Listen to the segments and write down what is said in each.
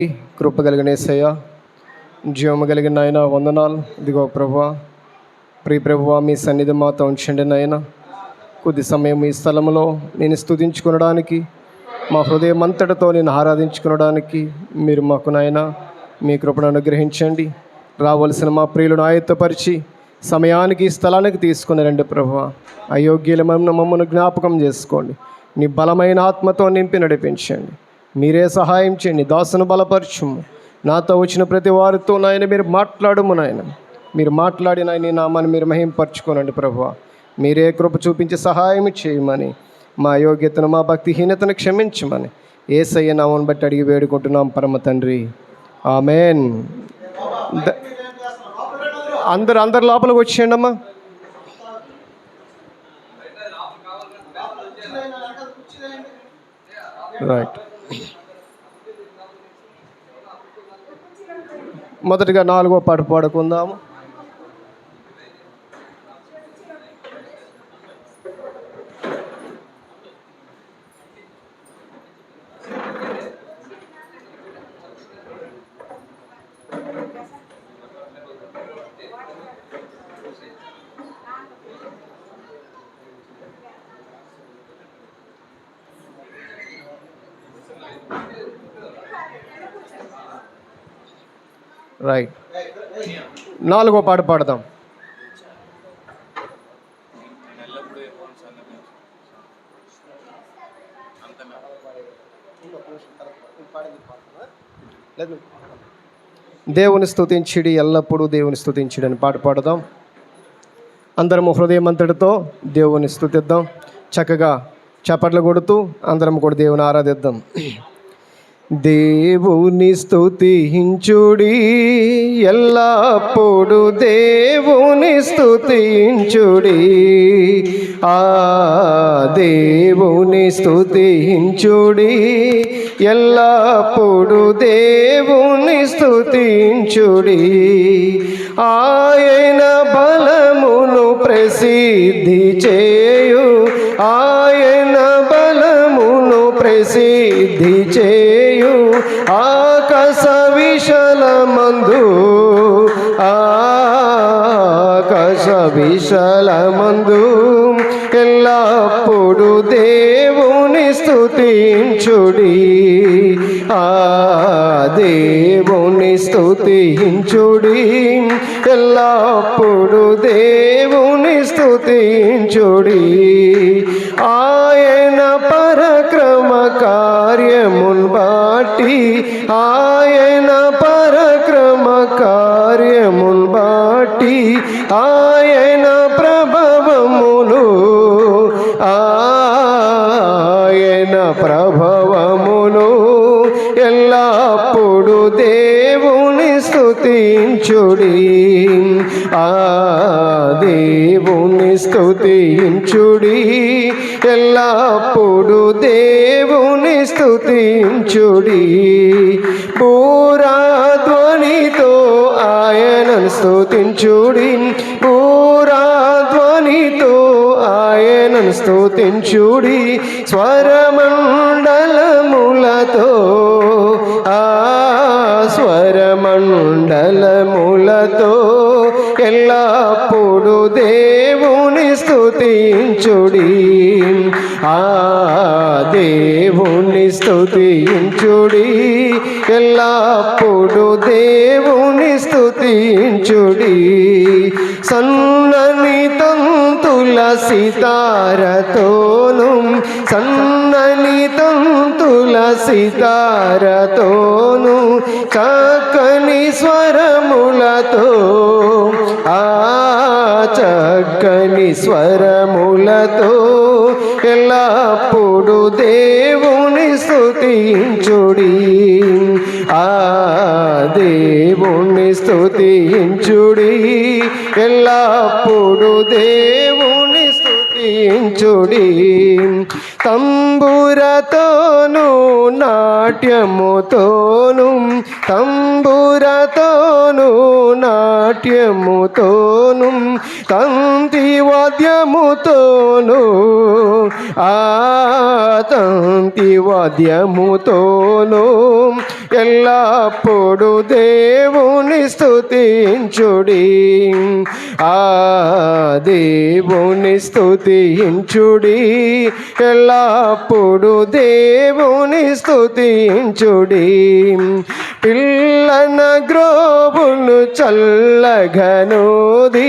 కృప కలిగిన యేసయ్య, జీవము కలిగిన నాయన వందనాలు. ఇదిగో ప్రభువా, ప్రియ ప్రభువా, మీ సన్నిధి మాతో ఉంచండి నాయన. కొద్ది సమయం ఈ స్థలంలో నేను స్తుతించుకునడానికి, మా హృదయం అంతటితో నేను ఆరాధించుకునడానికి మీరు మాకు నాయన మీ కృపను అనుగ్రహించండి. రావలసిన మా ప్రియులను ఆయత్తపరిచి సమయానికి స్థలానికి తీసుకుని రండి ప్రభువా. అయోగ్యులమైన మమ్మల్ని జ్ఞాపకం చేసుకోండి. నీ బలమైన ఆత్మతో నింపి నడిపించండి. మీరే సహాయం చేయండి. దాసును బలపరచుము. నాతో వచ్చిన ప్రతి వారితో నాయన మీరు మాట్లాడము నాయన. మీరు మాట్లాడిన నీ నామాన్ని మీరు మహింపరచుకోనండి ప్రభువా. మీరే కృప చూపించి సహాయం చేయమని, మా యోగ్యతను మా భక్తిహీనతను క్షమించమని యేసయ్య నామమును బట్టి అడిగి వేడుకుంటున్నాం పరమ తండ్రి, ఆమేన్. అందరు లోపలికి వచ్చేయండి అమ్మా. రైట్. మొదటిగా 4వ పాట పాడుకుందాము. రైట్, 4వ పాట పాడదాం. దేవుని స్తుతించిడి, ఎల్లప్పుడూ దేవుని స్తుతించిడి అని పాట పాడదాం. అందరము హృదయం అంతటితో దేవుని స్తుతిద్దాం. చక్కగా చప్పట్లు కొడుతూ అందరం కూడా దేవుని ఆరాధిద్దాం. దేవుని స్తుతించుడి, ఎల్లప్పుడు దేవుని స్తుతించుడి. దేవుని స్తుతించుడి, ఎల్లప్పుడు దేవుని స్తుతించుడి. ఆయన బలమును ప్రసిద్ధి చేయు, ఆయన బలమును ప్రసిద్ధి చేయు. ఆకాశ విశాలమందు, ఆకాశ విశాలమందు ఎల్లప్పుడు దేవుని స్తుతించుడి. దేవుని స్తుతించుడి, ఎల్లప్పుడు దేవుని స్తుతించుడి. ఆయన పరక్రమ కార్యమున్ బాటి, ఆయన పరక్రమ కార్యమున్ బాటి, ఆయన ప్రభవమును, ఆయన ప్రభవమును ఎల్లప్పుడు దేవుని స్తుతించుడి. దేవుని స్తుతించుడి, ఎల్లప్పుడు దేవుని స్తుతించుడి. బూరాధ్వనితో ఆయనను స్తుతించుడి, బూరాధ్వనితో ఆయనను స్తుతించుడి. స్వరమండలములతో, స్వరమండలములతో ఎల్లప్పుడు దేవుని స్తుతించుడి. దేవుని స్తుతించుడి, ఎల్లప్పుడు దేవుని స్తుతించుడి. సన్నని తంతుల సితారతోను, సన్నని తంతుల సితారతోను చక్కని స్వరములతో, చక్కని స్వరములతో ఎల్లప్పుడు దేవుని స్తుతించుడి. దేవుని స్తుతించుడి, ఎల్లప్పుడు దేవుని స్తుతించుడి. తంబురతోను నాట్యముతోను, తంబురతోను నాట్యముతోను, తంతి వాద్యముతోను, తంతి వాద్యముతోను ఎల్లప్పుడు దేవుని స్తుతించుడి. ఆ దేవుని స్తుతించుడి, ఎల్లప్పుడు దేవుని స్తుతించుడి. పిల్లన గ్రోబులు చల్లగనోది,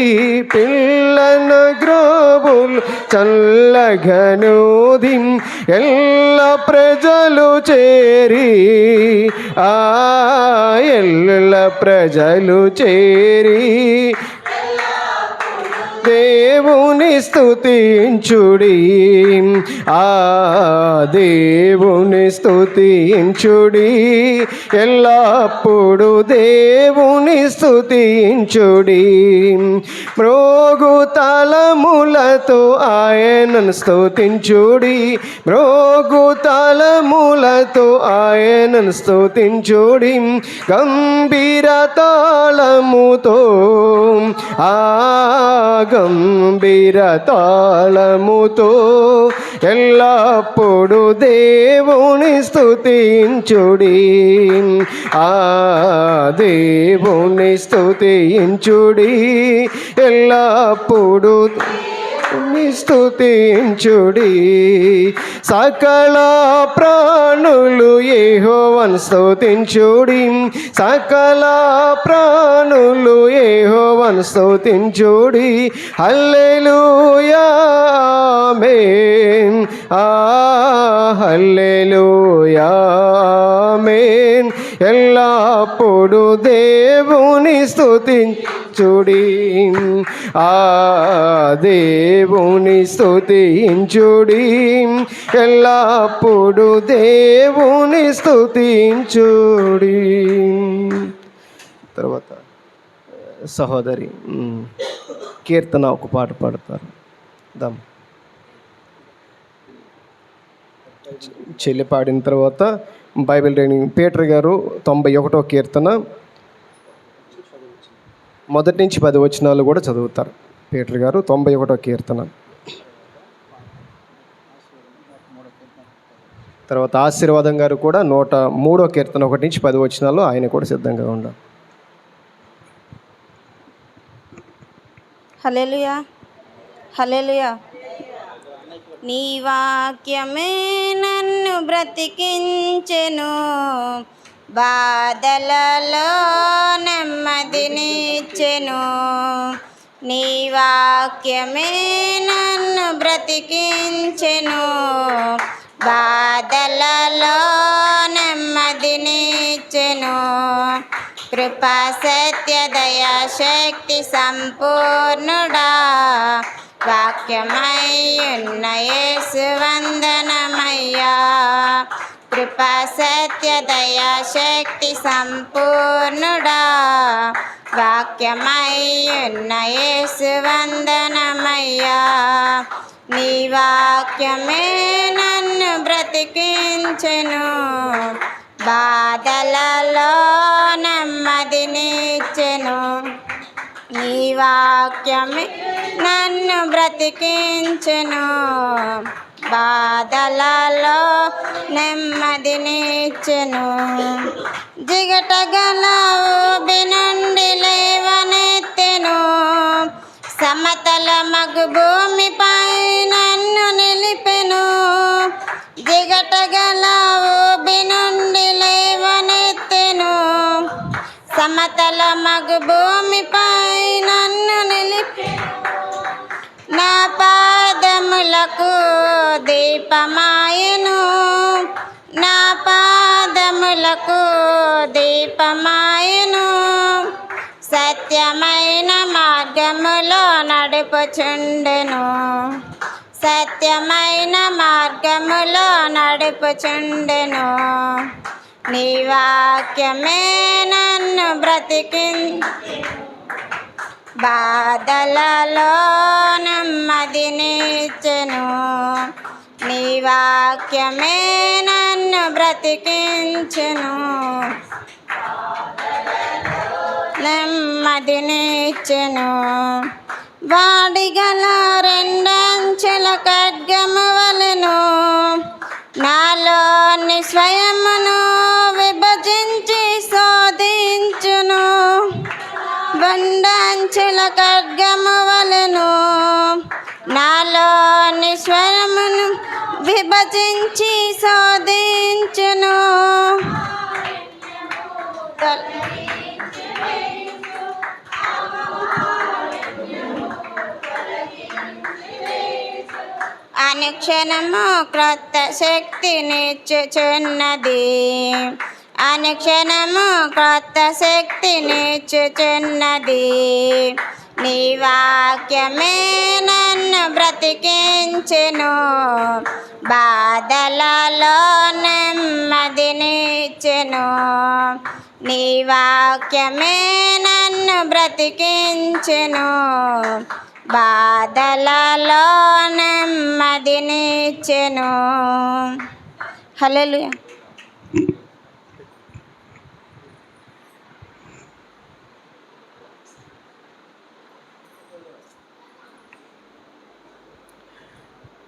పిల్లన గ్రోబులు చల్లగనోది, ఎల్ల ప్రజలు చేరి ఎల్ల ప్రజలు చేరి దేవుని స్తుతించుడి. ఆ దేవుని స్తుతించుడి, ఎల్లప్పుడు దేవుని స్తుతించుడి. మ్రోగు తాళములతో ఆయనను స్తుతించుడి, మ్రోగు తాళములతో ఆయనను స్తుతించుడి. గంభీర తాళముతో గంభీర తాళముతో ఎల్లప్పుడు దేవుని స్తుతించుడి. ఆ దేవుని స్తుతించుడి, ఎల్లప్పుడు స్తుతించుడి. సకల ప్రాణులు యెహోవాను స్తుతించుడి, సకల ప్రాణులు యెహోవాను స్తుతించుడి. హల్లెలూయా ఆమేన్, హల్లెలూయా ఆమేన్. ఎల్లప్పుడు దేవుని స్తుతించుడి. ఆ దేవుని స్తుతించుడి, ఎల్లప్పుడు దేవుని స్తుతించుడి. తర్వాత సహోదరి కీర్తన ఒక పాట పాడతారు. దమ్ చెల్లి పాడిన తర్వాత బైబిల్ రీడింగ్ పీటర్ గారు 91వ కీర్తన 1 నుంచి 10 వచనాలు కూడా చదువుతారు. పీటర్ గారు 91వ కీర్తన, తర్వాత ఆశీర్వాదం గారు కూడా 103వ కీర్తన 1 నుంచి 10 వచనాలు ఆయన కూడా సిద్ధంగా ఉండాలి. హల్లెలూయా, హల్లెలూయా. నీ వాక్యమే నన్ను బ్రతికించెను, బాధలలో నెమ్మదినిచ్చెను. నీ వాక్యమే నన్ను బ్రతికించెను, బాధలలో నెమ్మదినిచ్చెను. కృపా సత్య దయా శక్తి సంపూర్ణుడా, వాక్యమయ్యున్న యేసు వందనమయ్యా. కృపా సత్య దయా శక్తి సంపూర్ణుడా, వాక్యమయ్యున్న యేసు వందనమయ్యా. నీ వాక్యమే నన్ను బ్రతికించెను, బాధలలో నెమ్మదినిచ్చెను. నీ వాక్యమే నన్ను బ్రతికించెను, బాధలలో నెమ్మదినిచ్చెను. జిగటగల ఊబి నుండి లేవనెత్తెను, సమతల మగు భూమిపై నన్ను నిలిపెను. జిగటగల ఊబి నుండి లేవనెత్తెను, సమతల మగు భూమిపై నన్ను నిలిపెను. నా పాదములకు దీపమాయెను, నా పాదములకు దీపమాయెను. సత్యమైన మార్గములో నడుపుచుండెను, సత్యమైన మార్గములో నడుపుచుండెను. నీ వాక్యమే నన్ను బాధలలో నెమ్మదినిచ్చెను. నీ వాక్యమే నన్ను బ్రతికించెను, నెమ్మదినిచ్చెను. వాడిగల రెండంచెల ఖడ్గము వలెను నాలోని స్వయమును విభజించెను. ఖడ్గము వలెను నాలోని స్వరమును విభజించి శోధించును. అనుక్షణము క్రొత్త శక్తినిచ్చుచున్నది, అనుక్షణము క్రొత్త శక్తినిచ్చుచున్నది. నీ వాక్యమే నన్ను బ్రతికించెను, బాధలలో నెమ్మదినిచ్చెను. నీ వాక్యమే నన్ను బ్రతికించెను, బాధలలో నెమ్మదినిచ్చెను. హల్లెలూయా.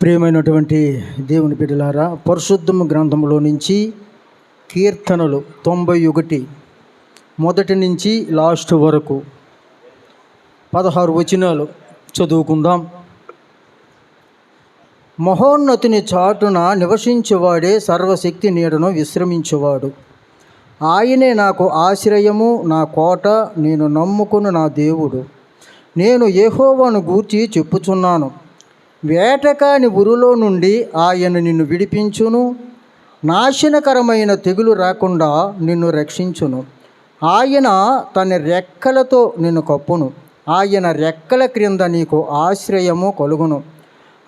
ప్రియమైనటువంటి దేవుని బిడ్డలారా, పరిశుద్ధము గ్రంథంలో నుంచి కీర్తనలు 91 మొదటి నుంచి లాస్ట్ వరకు 16 వచనాలు చదువుకుందాం. మహోన్నతుని చాటున నివసించేవాడే సర్వశక్తి నీడను విశ్రమించేవాడు. ఆయనే నాకు ఆశ్రయము, నా కోట, నేను నమ్ముకుని నా దేవుడు. నేను యెహోవాను గూర్చి చెప్పుచున్నాను. వేటకాని ఉరులో నుండి ఆయన నిన్ను విడిపించును, నాశనకరమైన తెగులు రాకుండా నిన్ను రక్షించును. ఆయన తన రెక్కలతో నిన్ను కప్పును, ఆయన రెక్కల క్రింద నీకు ఆశ్రయము కలుగును.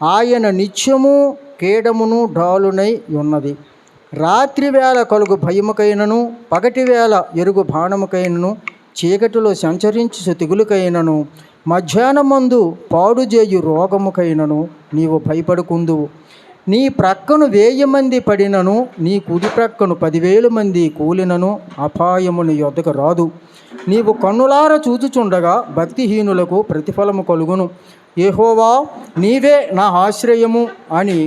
ఆయన నిత్యము కేడమును డాలునై ఉన్నది. రాత్రి వేళ కలుగు భయముకైనను, పగటి వేళ ఎరుగు బాణముకైనను, చీకటిలో సంచరించు తెగులుకైనను, మధ్యాహ్నమందు పాడుజేయు రోగముకైనను నీవు భయపడుకుందువు. నీ ప్రక్కను 1000 మంది పడినను, నీ కుడి ప్రక్కను 10,000 మంది కూలినను అపాయము నీ యొద్దకు రాదు. నీవు కన్నులార చూచుచుండగా భక్తిహీనులకు ప్రతిఫలము కలుగును. యెహోవా, నీవే నా ఆశ్రయము అని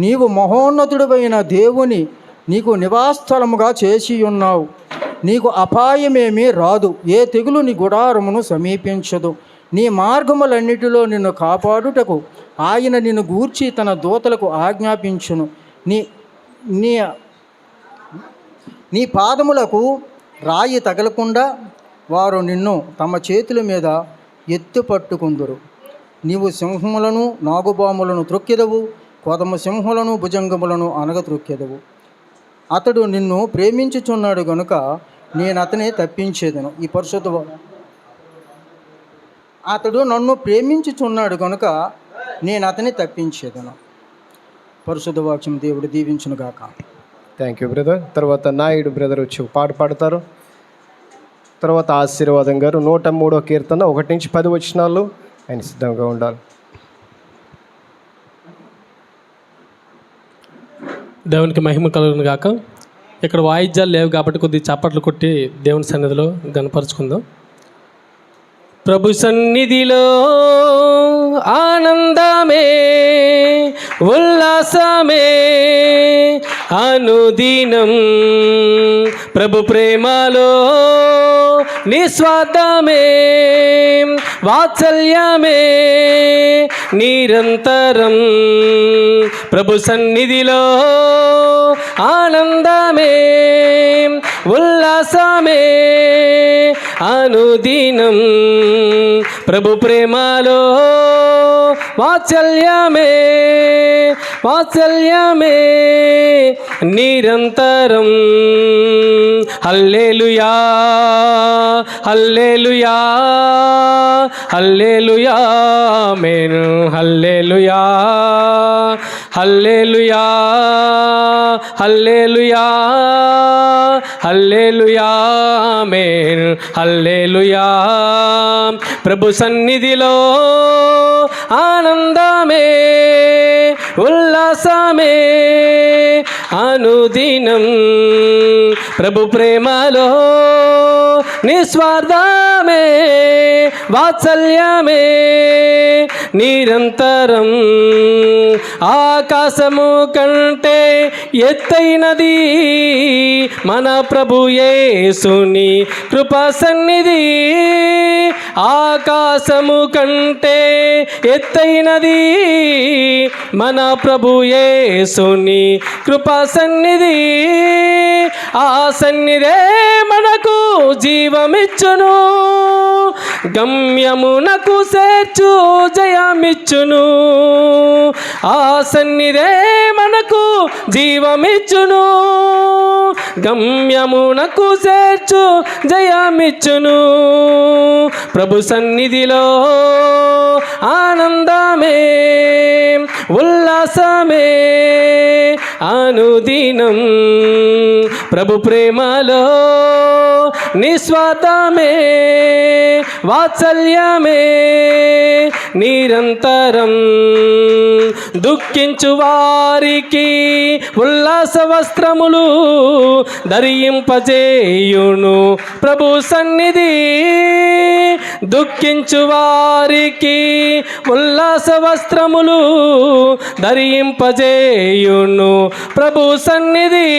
నీవు మహోన్నతుడైన దేవుని నీకు నివాసస్థలముగా చేసి ఉన్నావు. నీకు అపాయమేమీ రాదు, ఏ తెగులు నీ గుడారమును సమీపించదు. నీ మార్గములన్నిటిలో నిన్ను కాపాడుటకు ఆయన నిన్ను గూర్చి తన దూతలకు ఆజ్ఞాపించును. నీ నీ నీ పాదములకు రాయి తగలకుండా వారు నిన్ను తమ చేతుల మీద ఎత్తుపట్టుకుందురు. నీవు సింహములను నాగుబాములను త్రొక్కెదవు, కొదమ సింహములను భుజంగములను త్రొక్కెదవు. అతడు నిన్ను ప్రేమించుచున్నాడు గనుక నేను అతని తప్పించేదను. ఈ పరిశుద్ధ అతడు నన్ను ప్రేమించుచున్నాడు కనుక నేను అతని తప్పించేదను. పరిశుద్ధ వాక్యం దేవుడు దీవించును గాక. Thank you brother. తర్వాత నాయుడు బ్రదర్ వచ్చి పాట పాడతారు. తర్వాత ఆశీర్వాదం గారు 103వ కీర్తన 1 నుంచి 10 వచనాలు ఆయన సిద్ధంగా ఉండాలి. దేవునికి మహిమ కలుగును గాక. ఇక్కడ వాయిద్యాలు లేవు కాబట్టి కొద్దిగా చప్పట్లు కొట్టి దేవుని సన్నిధిలో గనపరుచుకుందాం. ప్రభు సన్నిధిలో ఆనందమే, ఉల్లాసమే అనుదినం. ప్రభు ప్రేమలో నిస్వార్థమే, వాత్సల్యమే నిరంతరం. ప్రభు సన్నిధిలో ఆనందమే, ఉల్లాసమే అనుదినం. ప్రభు ప్రేమలో వాత్సల్యమే, వాత్సల్యమే నిరంతరం. హల్లెలూయా, హల్లెలూయా, హల్లెలూయా ఆమేన్. హల్లెలూయా, హల్లెలూయా, హల్లెలూయా, హల్లెలూయా ఆమేన్. హల్లెలూయా. ప్రభు సన్నిధిలో ఆనందమే, ఉల్లాసమే అనుదినం. ప్రభు ప్రేమలో నిస్వార్థమే, వాత్సల్యమే నిరంతరం. ఆకాశము కంటే ఎత్తైనది మన ప్రభు యేసుని కృపా సన్నిధి. ఆకాశము కంటే ఎత్తైనది మన ప్రభు యేసుని కృపా సన్నిధి. ఆ సన్నిధే మనకు జీవమిచ్చును, గమ్యమునకు చేర్చు జయమిచ్చును. ఆ సన్నిధే మనకు జీవమిచ్చును, గమ్యమునకు చేర్చు జయమిచ్చును. ప్రభు సన్నిధిలో ఆనందమే ఉల్లాసమే అనుదినం. ప్రభు ప్రేమలో నిస్వార్థమే వాత్సల్యమే నిరంతరం. దుఃఖించు వారికి ఉల్లాస వస్త్రములు ధరింపజేయును ప్రభు సన్నిధి. దుఃఖించు వారికి ఉల్లాస వస్త్రములు ధరింపజేయును ప్రభు సన్నిధి.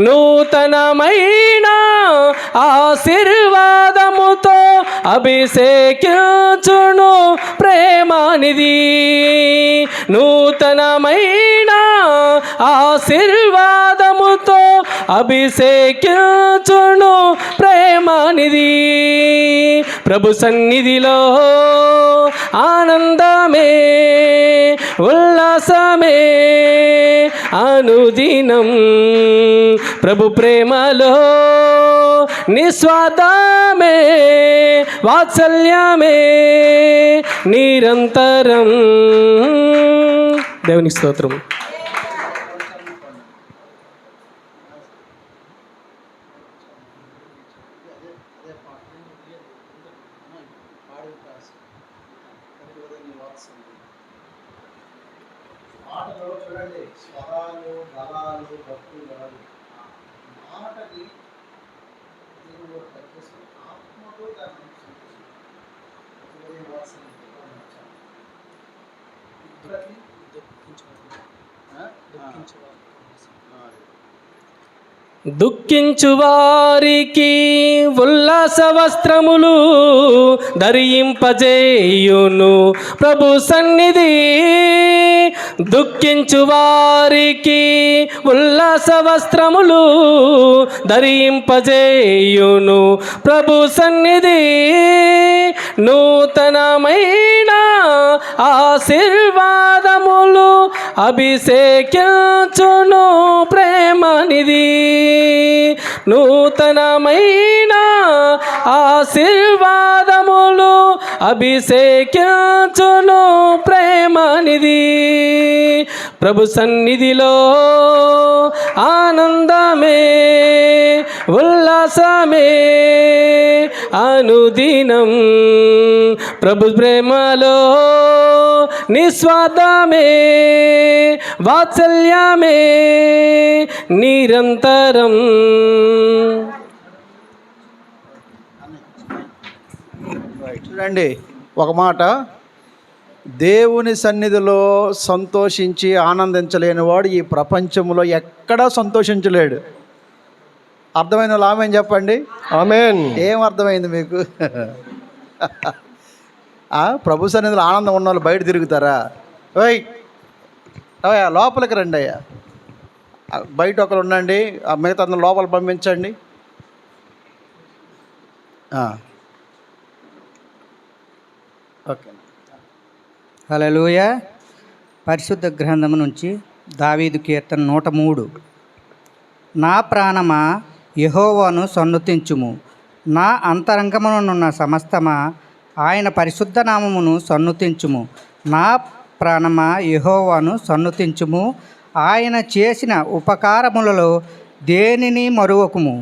నూతనమైన ఆశీర్వాదముతో అభిషేకించును ప్రేమానిధి. నూతనమైన ఆశీర్వాదముతో అభిషేకించును ప్రేమానిధి. ప్రభు సన్నిధిలో ఆనందమే ఉల్లాసమే అనుదినం. ప్రభు ప్రేమలో నిస్వార్థమే వాత్సల్యమే నిరంతరం. దేవునికి స్తోత్రం. దుఃఖించు వారికి ఉల్లాస వస్త్రములు ధరింపజేయును ప్రభు సన్నిధి. దుఃఖించు వారికి ఉల్లాస వస్త్రములు ధరింపజేయును ప్రభు సన్నిధి. నూతనమైన ఆశీర్వాదములు అభిషేకించును ప్రేమనిధి. నూతనమైన ఆశీర్వాదములు అభిషేకించును ప్రేమనిధి. ప్రభు సన్నిధిలో ఆనందమే ఉల్లాసమే అనుదినం. ప్రభు ప్రేమలో నిస్వార్థమే వాత్సల్యమే నిరంతరం. చూడండి, ఒక మాట, దేవుని సన్నిధిలో సంతోషించి ఆనందించలేని వాడు ఈ ప్రపంచంలో ఎక్కడా సంతోషించలేడు. అర్థమైన వాళ్ళు ఆమెన్ చెప్పండి. ఆమెన్. ఏం అర్థమైంది మీకు? ప్రభు సన్నిధిలో ఆనందం ఉన్న వాళ్ళు బయట తిరుగుతారా? ఓయ్ అయ్యా లోపలికి రండి అయ్యా. బయట ఒకరు ఉండండి, మిగతా అందరూ లోపల పంపించండి. ఓకే. హల్లెలూయా. పరిశుద్ధ గ్రంథము నుంచి దావీదు కీర్తన 103. నా ప్రాణమా యెహోవాను సన్నుతించుము, నా అంతరంగమునున్న సమస్తమా ఆయన పరిశుద్ధ నామమును సన్నుతించుము. నా ప్రాణమా యెహోవాను సన్నుతించుము, ఆయన చేసిన ఉపకారములలో దేనిని మరువకుము.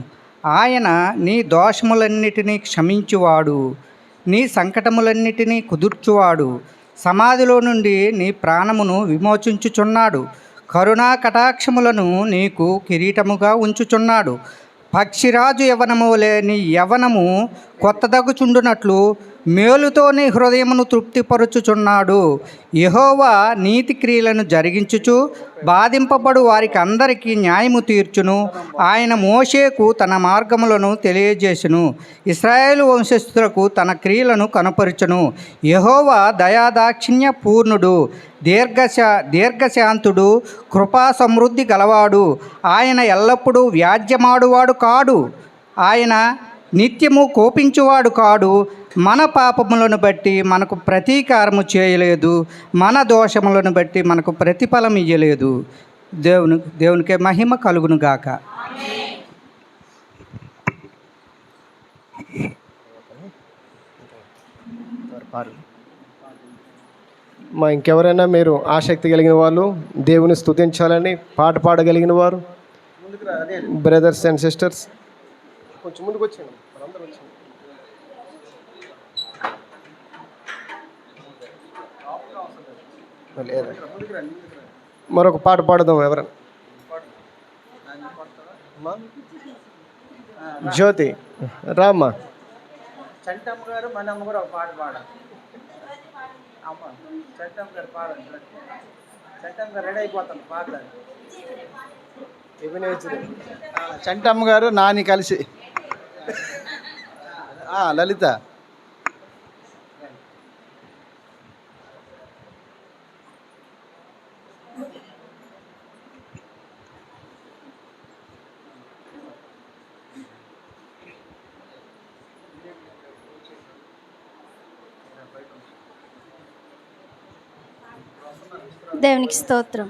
ఆయన నీ దోషములన్నిటినీ క్షమించువాడు, నీ సంకటములన్నిటినీ కుదుర్చువాడు. సమాధిలో నుండి నీ ప్రాణమును విమోచించుచున్నాడు, కరుణా కటాక్షములను నీకు కిరీటముగా ఉంచుచున్నాడు. పక్షిరాజు యవనము వలె నీ యవనము కొత్తదగుచుండునట్లు మేలుతో నీ హృదయమును తృప్తిపరచుచున్నాడు. యెహోవా నీతి క్రియలను జరిగించుచు బాధింపబడు వారికి అందరికీ న్యాయము తీర్చును. ఆయన మోషేకు తన మార్గములను తెలియజేసును, ఇశ్రాయేలు వంశస్థులకు తన క్రియలను కనపరచును. యెహోవా దయాదాక్షిణ్య పూర్ణుడు, దీర్ఘశాంతుడు, కృపా సమృద్ధి గలవాడు. ఆయన ఎల్లప్పుడూ వ్యాజ్యమాడువాడు కాడు, ఆయన నిత్యము కోపించువాడు కాడు. మన పాపములను బట్టి మనకు ప్రతీకారము చేయలేదు, మన దోషములను బట్టి మనకు ప్రతిఫలం ఇయ్యలేదు. దేవునికే మహిమ కలుగును గాక. ఇంకెవరైనా మీరు ఆసక్తి కలిగిన వాళ్ళు, దేవుని స్తుతించాలని పాట పాడగలిగిన వారు, బ్రదర్స్ అండ్ సిస్టర్స్ కొంచెం ముందుకు వచ్చాను. మరొక పాట పాడదాం. ఎవరైనా జ్యోతి రామ్మా. చంటమ్మ గారు మనమ్మ కూడా ఒక పాట పాడాలి. అమ్మ చంటమ్మ గారు పాడండి. చంటమ్మ గారు రెడీ అయిపోతాను పాడడానికి. చంటమ్మ గారు నాని కలిసి లలిత దేవునికి స్తోత్రం.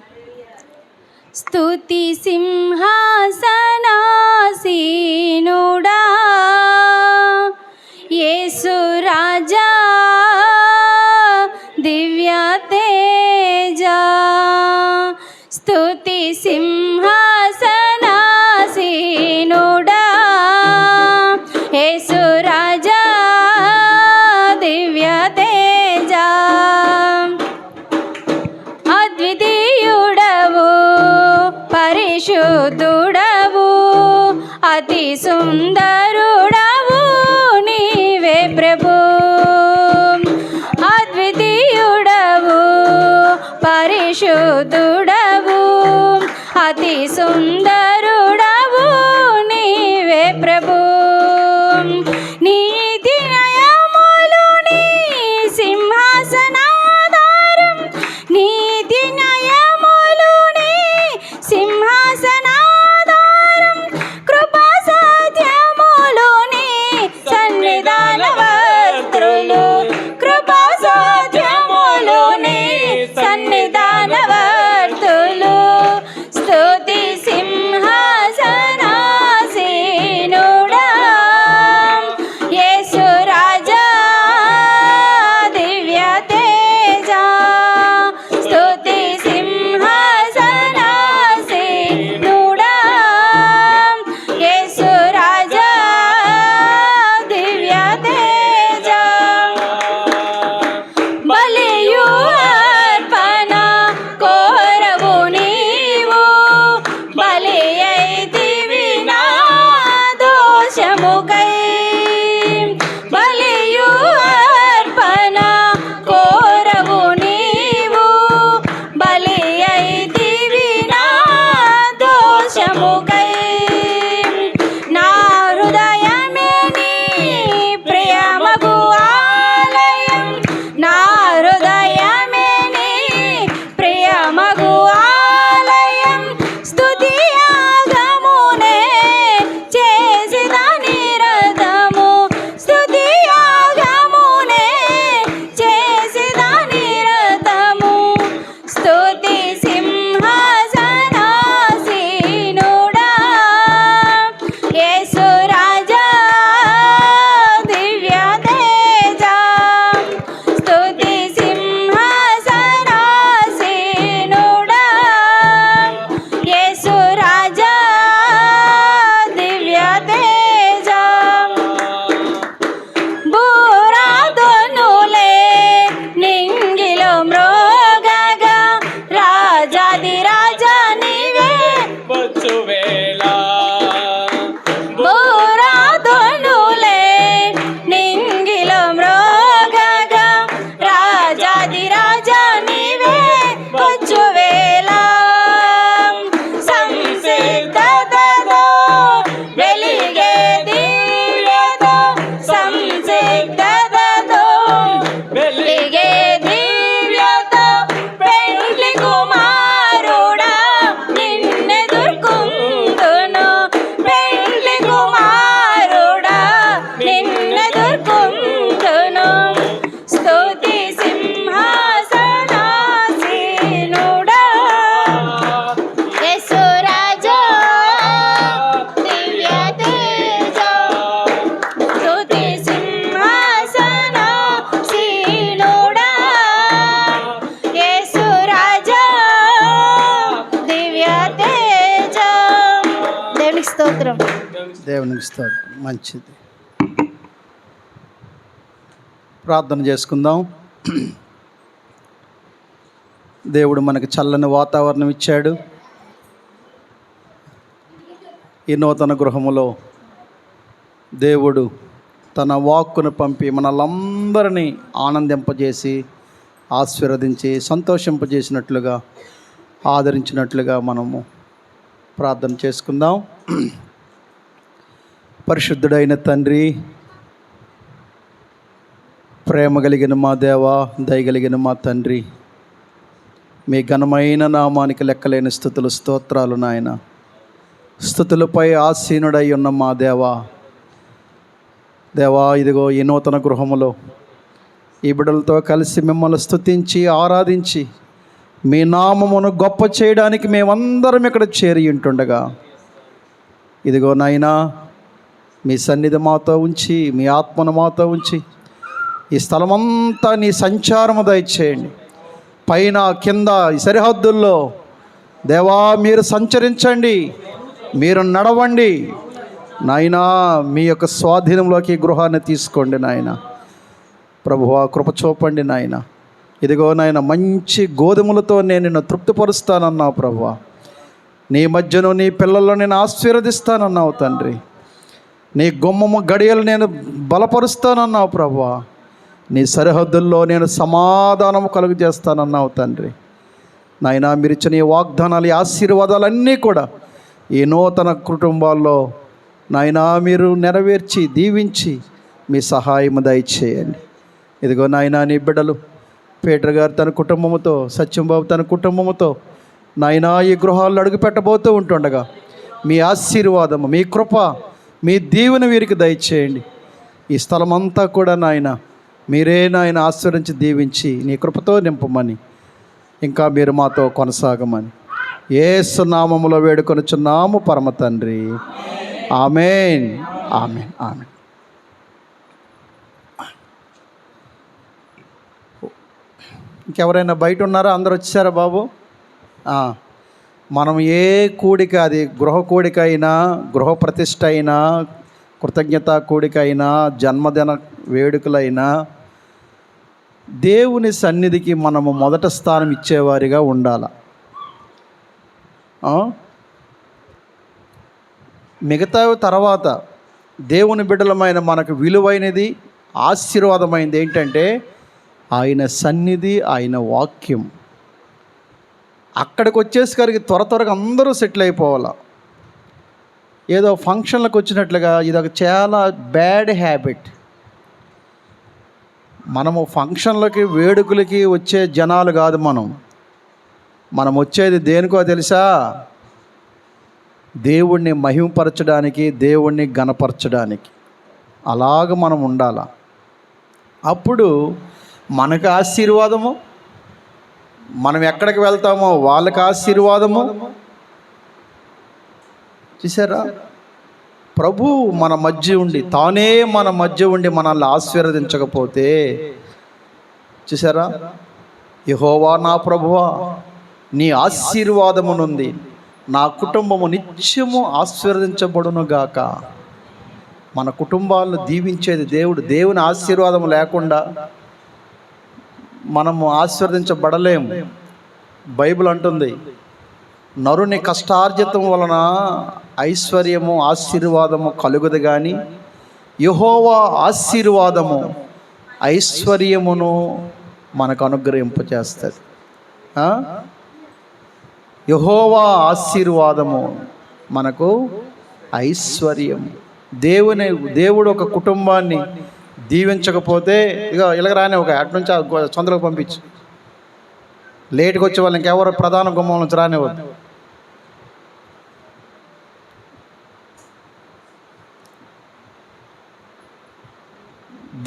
స్తుతి సింహాసనాసీనుడా యేసు రాజా దివ్య తేజ. స్తుతి సింహాసనాసీనుడా యేసు రాజా దివ్య తేజ. అద్వితీయుడవు పరిశుద్ధుడవు అతి సుందరుడవు నీవే ప్రభు. అద్వితీయుడవు పరిశుద్ధుడవు అతి సుందరుడవు నీవే ప్రభు. నీతి నయములు నీ సింహాసనాధారం, నీతి నయములు నీ సింహాసనాధారం, కృపా సత్యములు నీ సన్నిధాన వస్త్రులు, కృపా సత్యములు నీ సన్నిధాన వర్తులు. స్తుతి సింహాసనాసీనుడా యేసు రాజా దివ్య తేజ. స్తుతి సింహాసనాసీనుడా యేసు రాజా దివ్య తేజ. బలియు అర్పణ కోరవు నీవు, బలి అయితివి నా దోషముకై. బలియు అర్పణ కోరవు నీవు, బలి అయితివి నా దోషముకై. నా హృదయమే నీ ప్రియమగు ఆలయం, నా హృదయమే నీ ప్రియమగు ఆలయం. స్తుతి యాగమునే చేసిద నిరతం. దేవునికి స్తోత్రం. మంచిది. ప్రార్థన చేసుకుందాం. దేవుడు మనకు చల్లని వాతావరణం ఇచ్చాడు. ఈ నూతన గృహములో దేవుడు తన వాక్కును పంపి మనలందరినీ ఆనందింపజేసి ఆశీర్వదించి సంతోషింపజేసినట్లుగా ఆదరించినట్లుగా మనము ప్రార్థన చేసుకుందాం. పరిశుద్ధుడైన తండ్రి, ప్రేమ కలిగిన మా దేవ, దయగలిగిన మా తండ్రి, మీ ఘనమైన నామానికి లెక్కలేని స్తుతులు స్తోత్రాలు నాయన. స్తుతులపై ఆసీనుడై ఉన్న మా దేవా, ఇదిగో ఈ నూతన గృహములో ఈ బిడ్డలతో కలిసి మిమ్మల్ని స్తుతించి ఆరాధించి మీ నామమును గొప్ప చేయడానికి మేమందరం ఇక్కడ చేరి ఉంటుండగా, ఇదిగో నాయనా, మీ సన్నిధి మాతో ఉంచి, మీ ఆత్మను మాతో ఉంచి ఈ స్థలమంతా నీ సంచారము దయచేయండి. పైన కింద ఈ సరిహద్దుల్లో దేవా మీరు సంచరించండి, మీరు నడవండి నాయనా. మీ యొక్క స్వాధీనంలోకి గృహాన్ని తీసుకోండి నాయన. ప్రభువా కృప చూపండి నాయన. ఇదిగో నాయన, మంచి గోధుమలతో నేను నిన్ను తృప్తిపరుస్తానన్నావు ప్రభువా. నీ మధ్యను నీ పిల్లల్లో నేను ఆశీర్వదిస్తానన్నావు తండ్రి. నీ గుమ్మము గడియలు నేను బలపరుస్తానన్నావు ప్రభువా. నీ సరిహద్దుల్లో నేను సమాధానము కలుగు చేస్తానన్నావు తండ్రి. నాయనా, మీరు ఇచ్చిన ఈ వాగ్దానాలు, ఈ ఆశీర్వాదాలన్నీ కూడా ఈ నూతన కుటుంబాల్లో నాయనా మీరు నెరవేర్చి దీవించి మీ సహాయము దయచేయండి. ఇదిగో నాయనా, నీ బిడ్డలు పీటర్ గారు తన కుటుంబముతో, సత్యంబాబు తన కుటుంబముతో నాయనా ఈ గృహాల్లో అడుగు పెట్టబోతూ ఉంటుండగా మీ ఆశీర్వాదము, మీ కృప, మీ దీవెన వీరికి దయచేయండి. ఈ స్థలమంతా కూడా నాయన మీరే నాయన ఆశీర్వదించి దీవించి నీ కృపతో నింపమని, ఇంకా మీరు మాతో కొనసాగమని యేసు నామములో వేడుకొనుచున్నాము పరమ తండ్రి. ఆమేన్, ఆమేన్, ఆమేన్. ఇంకెవరైనా బయట ఉన్నారా? అందరు వచ్చారా బాబు? మనం ఏ కూడిక, అది గృహ కూడిక అయినా, గృహ ప్రతిష్ఠ అయినా, కృతజ్ఞత కూడిక అయినా, జన్మదిన వేడుకలైనా, దేవుని సన్నిధికి మనము మొదట స్థానం ఇచ్చేవారిగా ఉండాలి. మిగతా తర్వాత దేవుని బిడ్డలమైన మనకు విలువైనది, ఆశీర్వాదమైనది ఏంటంటే ఆయన సన్నిధి, ఆయన వాక్యం. అక్కడికి వచ్చేసరికి త్వరగా అందరూ సెటిల్ అయిపోవాలి. ఏదో ఫంక్షన్లకు వచ్చినట్లుగా ఇదొక చాలా బ్యాడ్ హ్యాబిట్. మనము ఫంక్షన్లకి, వేడుకలకి వచ్చే జనాలు కాదు. మనం వచ్చేది దేనికో తెలుసా? దేవుణ్ణి మహిమపరచడానికి, దేవుణ్ణి ఘనపరచడానికి. అలాగ మనం ఉండాలి. అప్పుడు మనకు ఆశీర్వాదము, మనం ఎక్కడికి వెళ్తామో వాళ్ళకి ఆశీర్వాదము. చూసారా? ప్రభు మన మధ్య ఉండి, తానే మన మధ్య ఉండి మనల్ని ఆశీర్వదించకపోతే, చూసారా, యెహోవా నా ప్రభువా నీ ఆశీర్వాదమునుంది, నా కుటుంబము నిత్యము ఆశీర్వదించబడునుగాక. మన కుటుంబాలను దీవించేది దేవుడు. దేవుని ఆశీర్వాదం లేకుండా మనము ఆశీర్వదించబడలేము. బైబిల్ అంటుంది, నరుని కష్టార్జితం వలన ఐశ్వర్యము, ఆశీర్వాదము కలుగదు, కానీ యెహోవా ఆశీర్వాదము ఐశ్వర్యమును మనకు అనుగ్రహింపచేస్తుంది. యెహోవా ఆశీర్వాదము మనకు ఐశ్వర్యం. దేవుడు ఒక కుటుంబాన్ని దీవించకపోతే, ఇక ఇలాగ రాని ఒక అటు నుంచి చంద్రకు పంపించు. లేట్కి వచ్చే వాళ్ళు ఇంకెవరు ప్రధాన గుమ్మం నుంచి రానివ్వద్దు.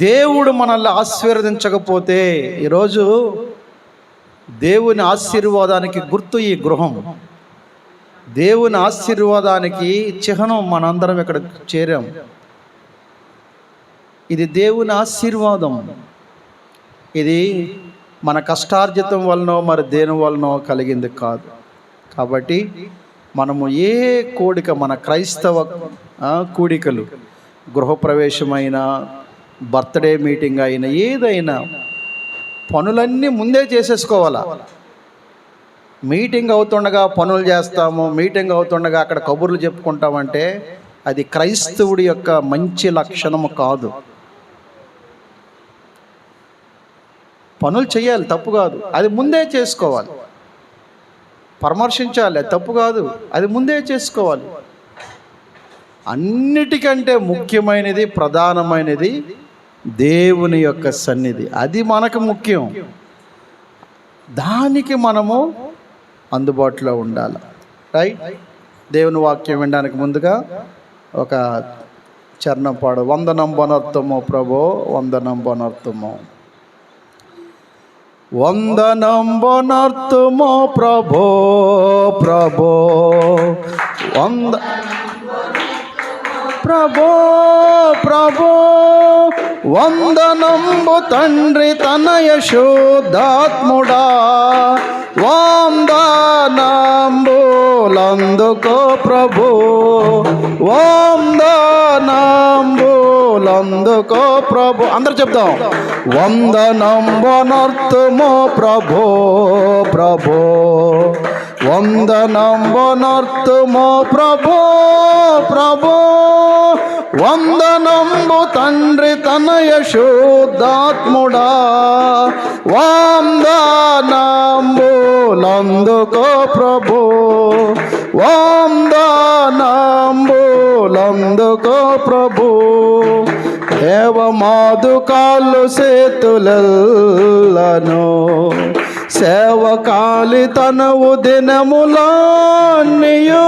దేవుడు మనల్ని ఆశీర్వదించకపోతే, ఈరోజు దేవుని ఆశీర్వాదానికి గుర్తు ఈ గృహం. దేవుని ఆశీర్వాదానికి చిహ్నం మనందరం ఇక్కడ చేరాం. ఇది దేవుని ఆశీర్వాదం. ఇది మన కష్టార్జితం వలనో మరి దేని వలనో కలిగింది కాదు. కాబట్టి మనము ఏ కోడిక మన క్రైస్తవ కూడికలు గృహప్రవేశమైన బర్త్డే మీటింగ్ అయినా ఏదైనా పనులన్నీ ముందే చేసేసుకోవాలా. మీటింగ్ అవుతుండగా పనులు చేస్తాము, మీటింగ్ అవుతుండగా అక్కడ కబుర్లు చెప్పుకుంటామంటే అది క్రైస్తవుడి యొక్క మంచి లక్షణము కాదు. పనులు చేయాలి, తప్పు కాదు, అది ముందే చేసుకోవాలి. పరామర్శించాలి, అది తప్పు కాదు, అది ముందే చేసుకోవాలి. అన్నిటికంటే ముఖ్యమైనది, ప్రధానమైనది దేవుని యొక్క సన్నిధి. అది మనకు ముఖ్యం. దానికి మనము అందుబాటులో ఉండాలి. రైట్? దేవుని వాక్యం వినడానికి ముందుగా ఒక చరణం పాడు. వందనం బనర్తమో ప్రభో, వందనం బనర్తమో, వందనం బనర్తమో ప్రభో ప్రభో, ప్రభో ప్రభో, వందనంబు తండ్రి తనయ శుద్ధాత్ముడా, వందనంబులందుకో ప్రభు, వందనంబులందుకో ప్రభు. అందరు చెప్దాం. వందనంబనర్తమో ప్రభో ప్రభో, వందనంబనర్తమో ప్రభో ప్రభో, వందనంబు తండ్రి తనయ శుద్ధాత్ముడా, వందనంబులందుకో ప్రభు, వందనంబులందుకో ప్రభు. దేవమాదు కాళ్ళు సేతులను సేవకాలి తనవు దినములన్నీయు,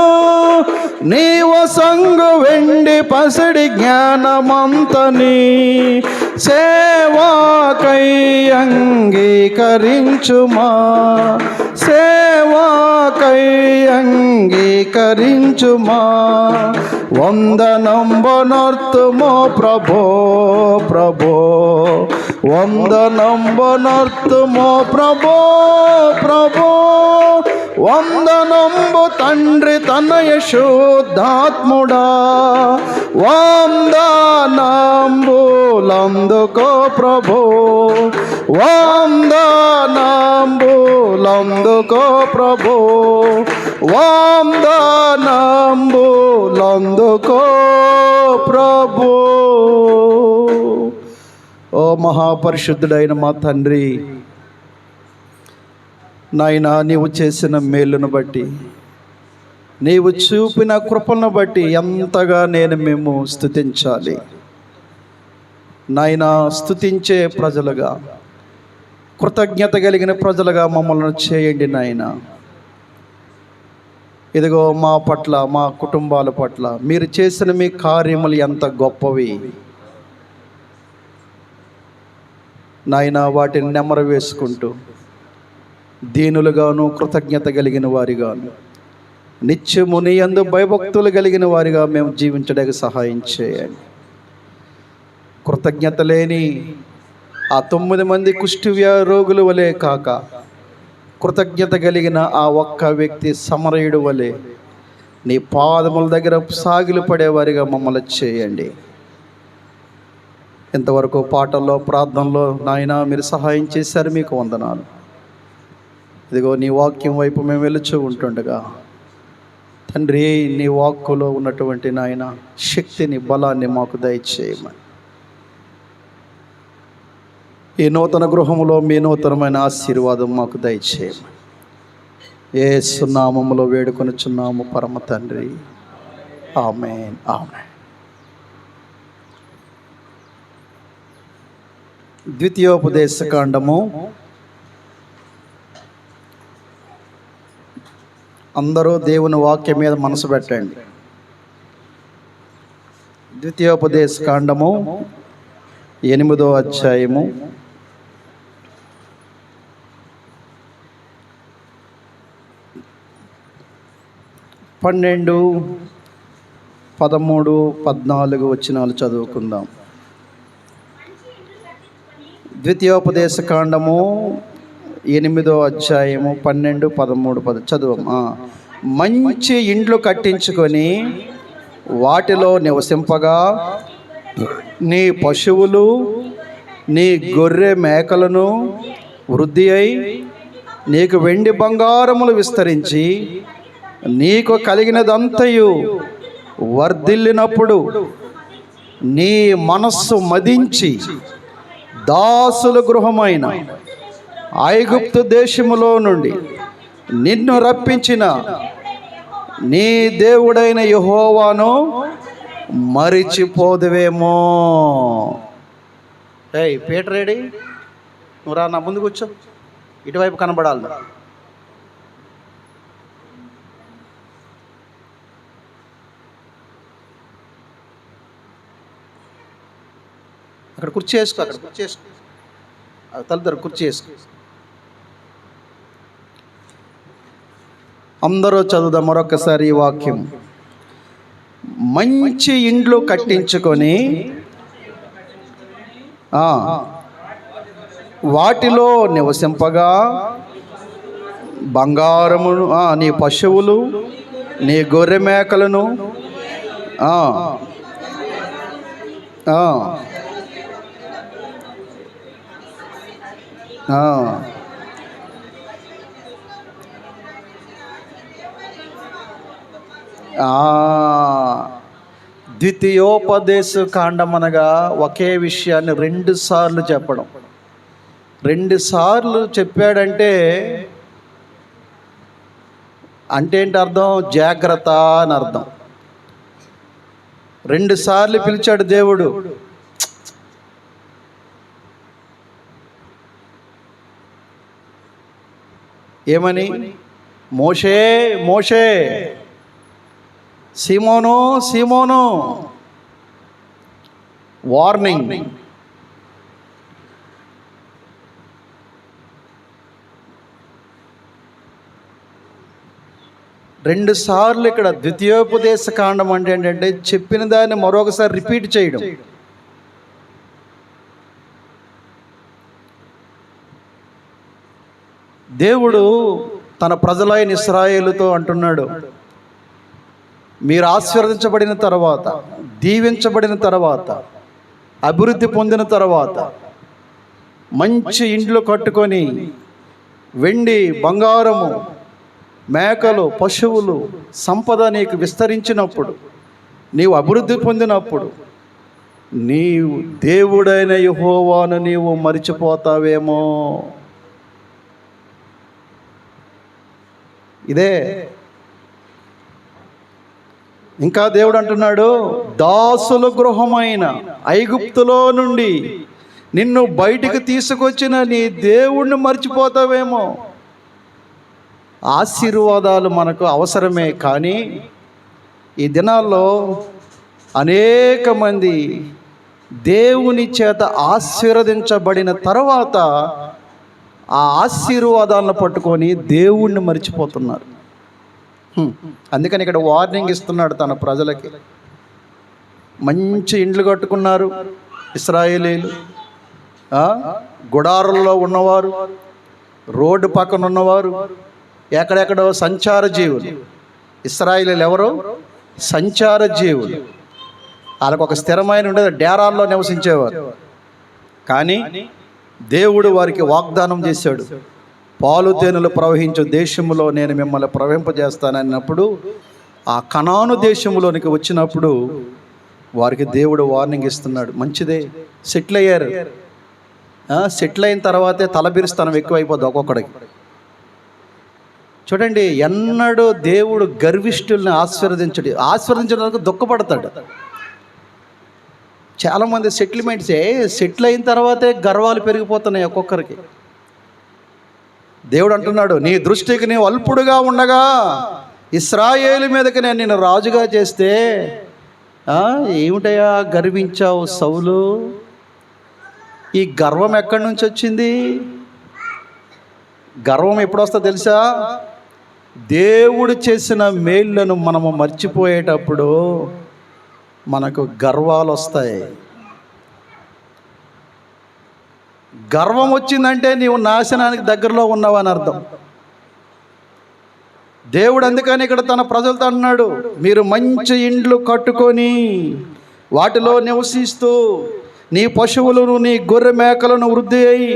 నీవ సంగు వెండి పసిడి జ్ఞానమంతని సేవాకై అంగీకరించుమా, సేవాకై అంగీకరించుమా. వందనంబనర్తమో ప్రభో ప్రభో, వందనంబనర్తమో ప్రభో ప్రభో, వందనంబు తండ్రి తనయ శుద్ధాత్ముడా, వందనంబులందుకో ప్రభో, వందనంబులందుకో ప్రభో, వందనంబులందుకో ప్రభో. ఓ మహాపరిశుద్ధుడైన మా తండ్రి, నాయనా, నీవు చేసిన మేలును బట్టి, నీవు చూపిన కృపను బట్టి ఎంతగా మేము స్తుతించాలి నాయనా. స్తుతించే ప్రజలుగా, కృతజ్ఞత కలిగిన ప్రజలుగా మమ్మల్ని చేయండి నాయనా. ఇదిగో మా పట్ల, మా కుటుంబాల పట్ల మీరు చేసిన మీ కార్యములు ఎంత గొప్పవి నాయనా. వాటిని నెమరు వేసుకుంటూ దీనులుగాను, కృతజ్ఞత కలిగిన వారిగాను, నిత్యము నీ యందు భయభక్తులు కలిగిన వారిగా మేము జీవించడానికి సహాయం చేయండి. కృతజ్ఞత లేని ఆ 9 మంది కుష్ఠవ్యాధి రోగుల వలె కాక, కృతజ్ఞత కలిగిన ఆ ఒక్క వ్యక్తి సమరయుడు వలె నీ పాదముల దగ్గర సాగిలు పడేవారిగా మమ్మల్ని చేయండి. ఇంతవరకు పాటల్లో, ప్రార్థనలో నాయనా మీరు సహాయం చేశారు, మీకు వందనాలు. ఇదిగో నీ వాక్యం వైపు మేము వెలుచూ ఉంటుండగా తండ్రి, నీ వాక్కులో ఉన్నటువంటి నాయన శక్తిని, బలాన్ని మాకు దయచేయమని, ఈ నూతన గృహములో మీ నూతనమైన ఆశీర్వాదం మాకు దయచేయమని యేసు నామములో వేడుకొనుచున్నాము పరమ తండ్రి. ఆమేన్, ఆమేన్. ద్వితీయోపదేశకాండము. అందరూ దేవుని వాక్యం మీద మనసు పెట్టండి. ద్వితీయోపదేశకాండము 8వ అధ్యాయము 12, 13, 14 వచనాలు చదువుకుందాం. ద్వితీయోపదేశకాండము 8వ అధ్యాయము 12, 13, 10 చదువు. మంచి ఇండ్లు కట్టించుకొని వాటిలో నివసింపగా నీ పశువులు నీ గొర్రె మేకలను వృద్ధి అయి నీకు వెండి బంగారములు విస్తరించి నీకు కలిగినదంతయు వర్ధిల్లినప్పుడు నీ మనస్సు మదించి దాసుల గృహమైన ఐగుప్తు దేశములో నుండి నిన్ను రప్పించిన నీ దేవుడైన యెహోవాను మరిచిపోదువేమో. ఏయ్ పీటర్ రెడీ, నువ్వు రా, నా ముందు కూర్చో, ఇటువైపు కనబడాలి. అక్కడ కుర్చీ వేసుకో, అక్కడ కుర్చీ వేసుకో, తలుపుతారు, కుర్చీ వేసుకో. అందరూ చదువుదాం మరొకసారి ఈ వాక్యం. మంచి ఇండ్లు కట్టించుకొని వాటిలో నివసింపగా బంగారమును నీ పశువులు నీ గొర్రె మేకలను ద్వితీయోపదేశ కాండం అనగా ఒకే విషయాన్ని 2 సార్లు చెప్పడం. 2 సార్లు చెప్పాడంటే ఏంటి అర్థం? జాగ్రత్త అని అర్థం. 2 సార్లు పిలిచాడు దేవుడు. ఏమని? మోషే మోషే, సీమోను సీమోను. వార్నింగ్. రెండు సార్లు ఇక్కడ ద్వితీయోపదేశ కాండం అంటే ఏంటంటే చెప్పిన దాన్ని మరొకసారి రిపీట్ చేయడం. దేవుడు తన ప్రజలైన ఇశ్రాయేలుతో అంటున్నాడు, మీరు ఆశీర్వదించబడిన తర్వాత, దీవించబడిన తర్వాత, అభివృద్ధి పొందిన తర్వాత, మంచి ఇండ్లు కట్టుకొని వెండి బంగారము మేకలు పశువులు సంపద నీకు విస్తరించినప్పుడు, నీవు అభివృద్ధి పొందినప్పుడు నీవు దేవుడైన యెహోవాను నీవు మరిచిపోతావేమో. ఇదే ఇంకా దేవుడు అంటున్నాడు, దాసుల గృహమైన ఐగుప్తులో నుండి నిన్ను బయటికి తీసుకొచ్చిన నీ దేవుణ్ణి మర్చిపోతావేమో. ఆశీర్వాదాలు మనకు అవసరమే, కానీ ఈ దినాల్లో అనేక మంది దేవుని చేత ఆశీర్వదించబడిన తర్వాత ఆ ఆశీర్వాదాలను పట్టుకొని దేవుణ్ణి మర్చిపోతున్నారు. అందుకని ఇక్కడ వార్నింగ్ ఇస్తున్నాడు తన ప్రజలకి. మంచి ఇండ్లు కట్టుకున్నారు ఇశ్రాయేలీలు, గుడారుల్లో ఉన్నవారు, రోడ్డు పక్కన ఉన్నవారు, ఎక్కడెక్కడో సంచార జీవులు. ఇశ్రాయేలీలు ఎవరు? సంచార జీవులు. వాళ్ళకు ఒక స్థిరమైన ఉండేది, డేరాల్లో నివసించేవారు. కానీ దేవుడు వారికి వాగ్దానం చేశాడు, పాలు తేనెలు ప్రవహించు దేశంలో నేను మిమ్మల్ని ప్రవహింపజేస్తానన్నప్పుడు ఆ కనాను దేశంలోనికి వచ్చినప్పుడు వారికి దేవుడు వార్నింగ్ ఇస్తున్నాడు. మంచిదే, సెటిల్ అయ్యారు. సెటిల్ అయిన తర్వాతే తలబిరుస్తానం ఎక్కువైపోద్ది ఒక్కొక్కడికి. చూడండి, ఎన్నడూ దేవుడు గర్విష్ఠుల్ని ఆశీర్వదించడానికి దుఃఖపడతాడు. చాలామంది సెటిల్ అయిన తర్వాతే గర్వాలు పెరిగిపోతున్నాయి ఒక్కొక్కరికి. దేవుడు అంటున్నాడు, నీ దృష్టికి నీవు అల్పుడుగా ఉండగా ఇశ్రాయేలు మీదకి నేను నిన్ను రాజుగా చేస్తే ఏమిటయా గర్వించావు సౌలు? ఈ గర్వం ఎక్కడి నుంచి వచ్చింది? గర్వం ఎప్పుడు వస్తుందో తెలుసా? దేవుడు చేసిన మేళ్ళను మనము మర్చిపోయేటప్పుడు మనకు గర్వాలు వస్తాయి. గర్వం వచ్చిందంటే నీవు నాశనానికి దగ్గరలో ఉన్నావు అని అర్థం. దేవుడు అందుకని ఇక్కడ తన ప్రజలతో అన్నాడు, మీరు మంచి ఇండ్లు కట్టుకొని వాటిలో నివసిస్తూ నీ పశువులను నీ గొర్రె మేకలను వృద్ధి అయి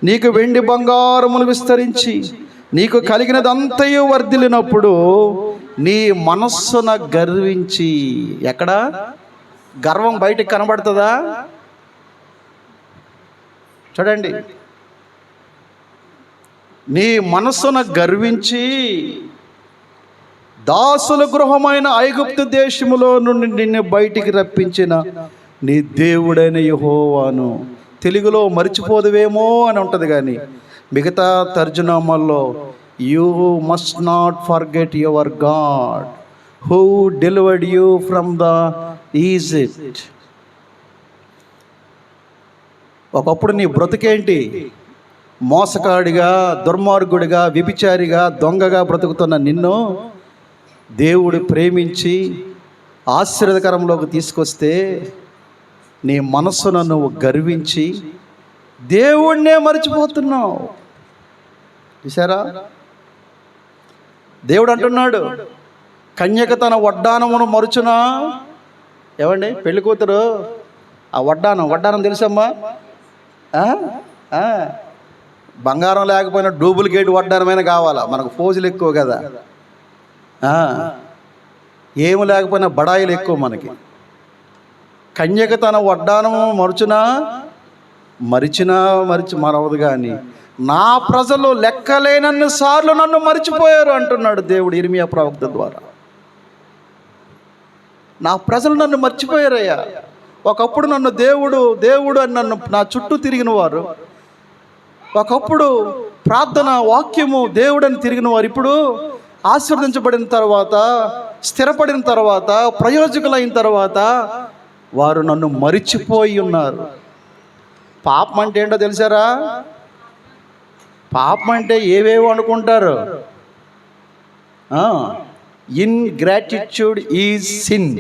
నీకు వెండి బంగారములు విస్తరించి నీకు కలిగినదంతయు వర్ధిల్లినప్పుడు నీ మనస్సున గర్వించి, ఎక్కడ గర్వం బయటికి కనబడుతుందా? చూడండి, నీ మనస్సున గర్వించి దాసుల గృహమైన ఐగుప్తు దేశములో నుండి నిన్ను బయటికి రప్పించిన నీ దేవుడైన యెహోవాను. తెలుగులో మర్చిపోదువేమో అని ఉంటుంది, కానీ మిగతా తర్జుమాల్లో you must not forget your god who delivered you from the Egypt. ఒకప్పుడు నీ బ్రతుకేంటి? మోసకాడిగా, దుర్మార్గుడిగా, వ్యభిచారిగా, దొంగగా బ్రతుకుతున్న నిన్ను దేవుడు ప్రేమించి ఆశీర్వాదకరంలోకి తీసుకొస్తే నీ మనస్సును నువ్వు గర్వించి దేవుణ్ణే మర్చిపోతున్నావు. చూసారా? దేవుడు అంటున్నాడు, కన్యక తన వడ్డానమును మరుచునా. ఏమండి, పెళ్లి కూతురు ఆ వడ్డానం తెలుసమ్మా? బంగారం లేకపోయినా డూప్లికేట్ వడ్డానమైనా కావాలా, మనకు ఫోజులు ఎక్కువ కదా. ఏమి లేకపోయినా బడాయిలు ఎక్కువ మనకి. కన్యక తన వడ్డానము మరవదు, కానీ నా ప్రజలు లెక్కలేనన్ని సార్లు నన్ను మరిచిపోయారు అంటున్నాడు దేవుడు ఇర్మియా ప్రవక్త ద్వారా. నా ప్రజలు నన్ను మర్చిపోయారయ్యా. ఒకప్పుడు నన్ను దేవుడు అని నన్ను నా చుట్టూ తిరిగిన వారు, ఒకప్పుడు ప్రార్థన వాక్యము దేవుడని తిరిగిన వారు, ఇప్పుడు ఆశీర్వదించబడిన తర్వాత, స్థిరపడిన తర్వాత, ప్రయోజకులైన తర్వాత వారు నన్ను మరిచిపోయి ఉన్నారు. పాపం అంటే ఏంటో తెలుసారా? పాపం అంటే ఏవేవో అనుకుంటారు. ఇన్గ్రాటిట్యూడ్ ఈజ్ సిన్.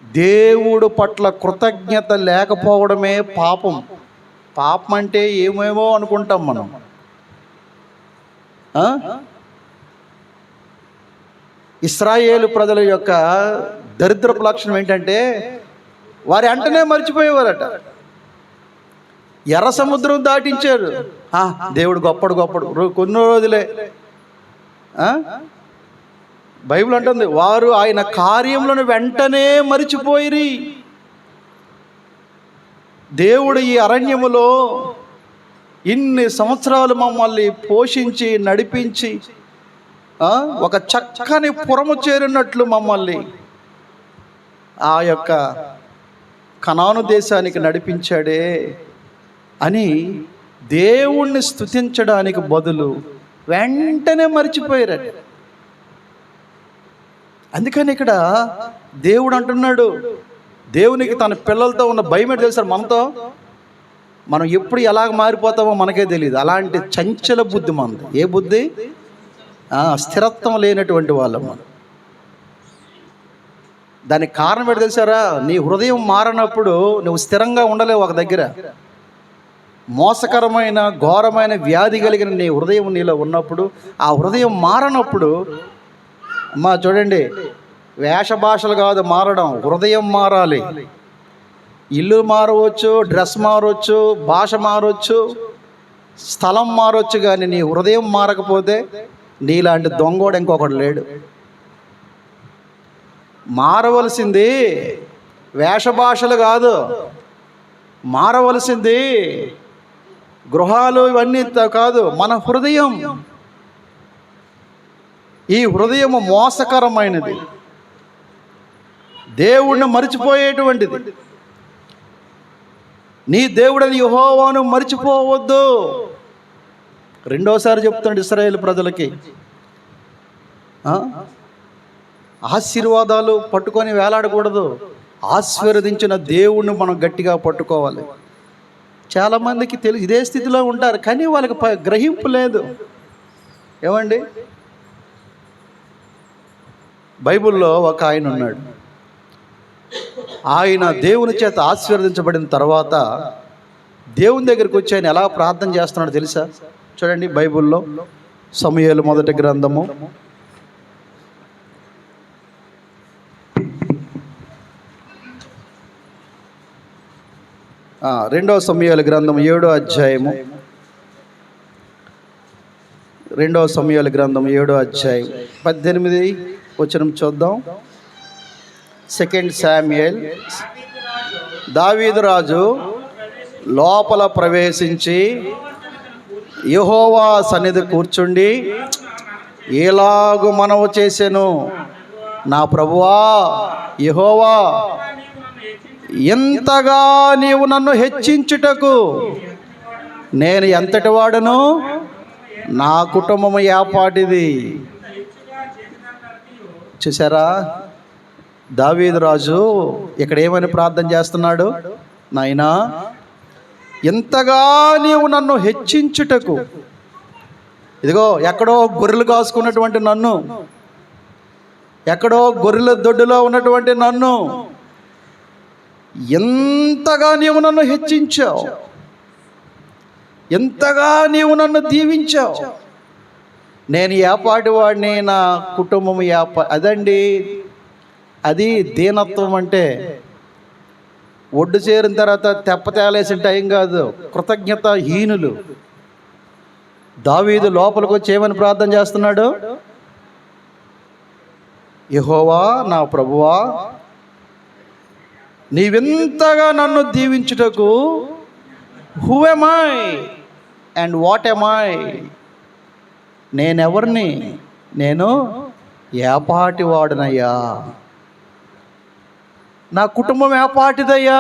దేవుడు పట్ల కృతజ్ఞత లేకపోవడమే పాపం. పాపం అంటే ఏమేమో అనుకుంటాం మనం. ఇశ్రాయేలు ప్రజల యొక్క దరిద్రపు లక్షణం ఏంటంటే వారి అంటనే మర్చిపోయేవారట. ఎర్ర సముద్రం దాటించారు, దేవుడు గొప్పడు కొన్ని రోజులే. బైబిల్ అంటుంది, వారు ఆయన కార్యములను వెంటనే మరిచిపోయిరి. దేవుడు ఈ అరణ్యములో ఇన్ని సంవత్సరాలు మమ్మల్ని పోషించి నడిపించి ఒక చక్కని పురము చేరినట్లు మమ్మల్ని ఆ యొక్క కనాను దేశానికి నడిపించాడే అని దేవుణ్ణి స్తుతించడానికి బదులు వెంటనే మర్చిపోయారట. అందుకని ఇక్కడ దేవుడు అంటున్నాడు, దేవునికి తన పిల్లలతో ఉన్న భయం ఏంటి తెలుసా? మనం ఎప్పుడు ఎలాగ మారిపోతామో మనకే తెలియదు. అలాంటి చంచల బుద్ధి మనది. ఏ బుద్ధి? స్థిరత్వం లేనటువంటి వాళ్ళం మనం. దానికి కారణం ఏంటి తెలుసారా? నీ హృదయం మారినప్పుడు నువ్వు స్థిరంగా ఉండలేవు ఒక దగ్గర. మోసకరమైన ఘోరమైన వ్యాధి కలిగిన నీ హృదయం నీలో ఉన్నప్పుడు, ఆ హృదయం మారనప్పుడు, అమ్మా చూడండి, వేష భాషలు కాదు మారడం, హృదయం మారాలి. ఇల్లు మారవచ్చు, డ్రెస్ మారవచ్చు, భాష మారవచ్చు, స్థలం మారవచ్చు, కానీ నీ హృదయం మారకపోతే నీలాంటి దొంగోడు ఇంకొకడు లేడు. మారవలసింది వేష భాషలు కాదు, మారవలసింది గృహాలు ఇవన్నీ కాదు, మన హృదయం. ఈ హృదయము మోసకరమైనది, దేవుణ్ణి మరిచిపోయేటువంటిది. నీ దేవుడని యెహోవాను మరిచిపోవద్దు. రెండోసారి చెప్తున్నాడు ఇశ్రాయేలు ప్రజలకి, ఆశీర్వాదాలు పట్టుకొని వేలాడకూడదు, ఆశీర్వదించిన దేవుణ్ణి మనం గట్టిగా పట్టుకోవాలి. చాలామందికి ఇదే స్థితిలో ఉంటారు, కానీ వాళ్ళకి గ్రహింపు లేదు. ఏమండి, బైబిల్లో ఒక ఆయన ఉన్నాడు. ఆయన దేవుని చేత ఆశీర్వదించబడిన తర్వాత దేవుని దగ్గరికి వచ్చి ఆయన ఎలా ప్రార్థన చేస్తున్నాడో తెలుసా? చూడండి బైబిల్లో సమూయేలు మొదటి గ్రంథము 2వ సమూయేలు గ్రంథం 7వ అధ్యాయము 2వ సమూయేలు గ్రంథం 7వ అధ్యాయం 18 వచనం చూద్దాం. 2 శామ్యూయేల్. దావీదు రాజు లోపల ప్రవేశించి యెహోవా సన్నిధి కూర్చుండి ఎలాగు మనవి చేసెను, నా ప్రభువా యెహోవా, ఎంతగా నీవు నన్ను హెచ్చించుటకు నేను ఎంతటి వాడను, నా కుటుంబము ఏపాటిది. చూసారా, దావీదు రాజు ఇక్కడ ఏమని ప్రార్థన చేస్తున్నాడు? నాయనా, ఎంతగా నీవు నన్ను హెచ్చించుటకు. ఇదిగో ఎక్కడో గొర్రెలు కాసుకున్నటువంటి నన్ను, ఎక్కడో గొర్రెల దొడ్డులో ఉన్నటువంటి నన్ను ఎంతగా నీవు నన్ను హెచ్చించావు, ఎంతగా నీవు నన్ను దీవించావు. నేను ఏపాటి వాడిని, నా కుటుంబం అదండి, అది దీనత్వం అంటే. ఒడ్డు చేరిన తర్వాత తెప్పతేలేసిన టైం కాదు, కృతజ్ఞత హీనులు. దావీదు లోపలికి వచ్చి ఏమని ప్రార్థన చేస్తున్నాడు? యెహోవా నా ప్రభువా, నీవెంతగా నన్ను దీవించుటకు, who am I and what am I, నేనెవరిని, నేను ఏపాటి వాడునయ్యా, నా కుటుంబం ఏపాటిదయ్యా,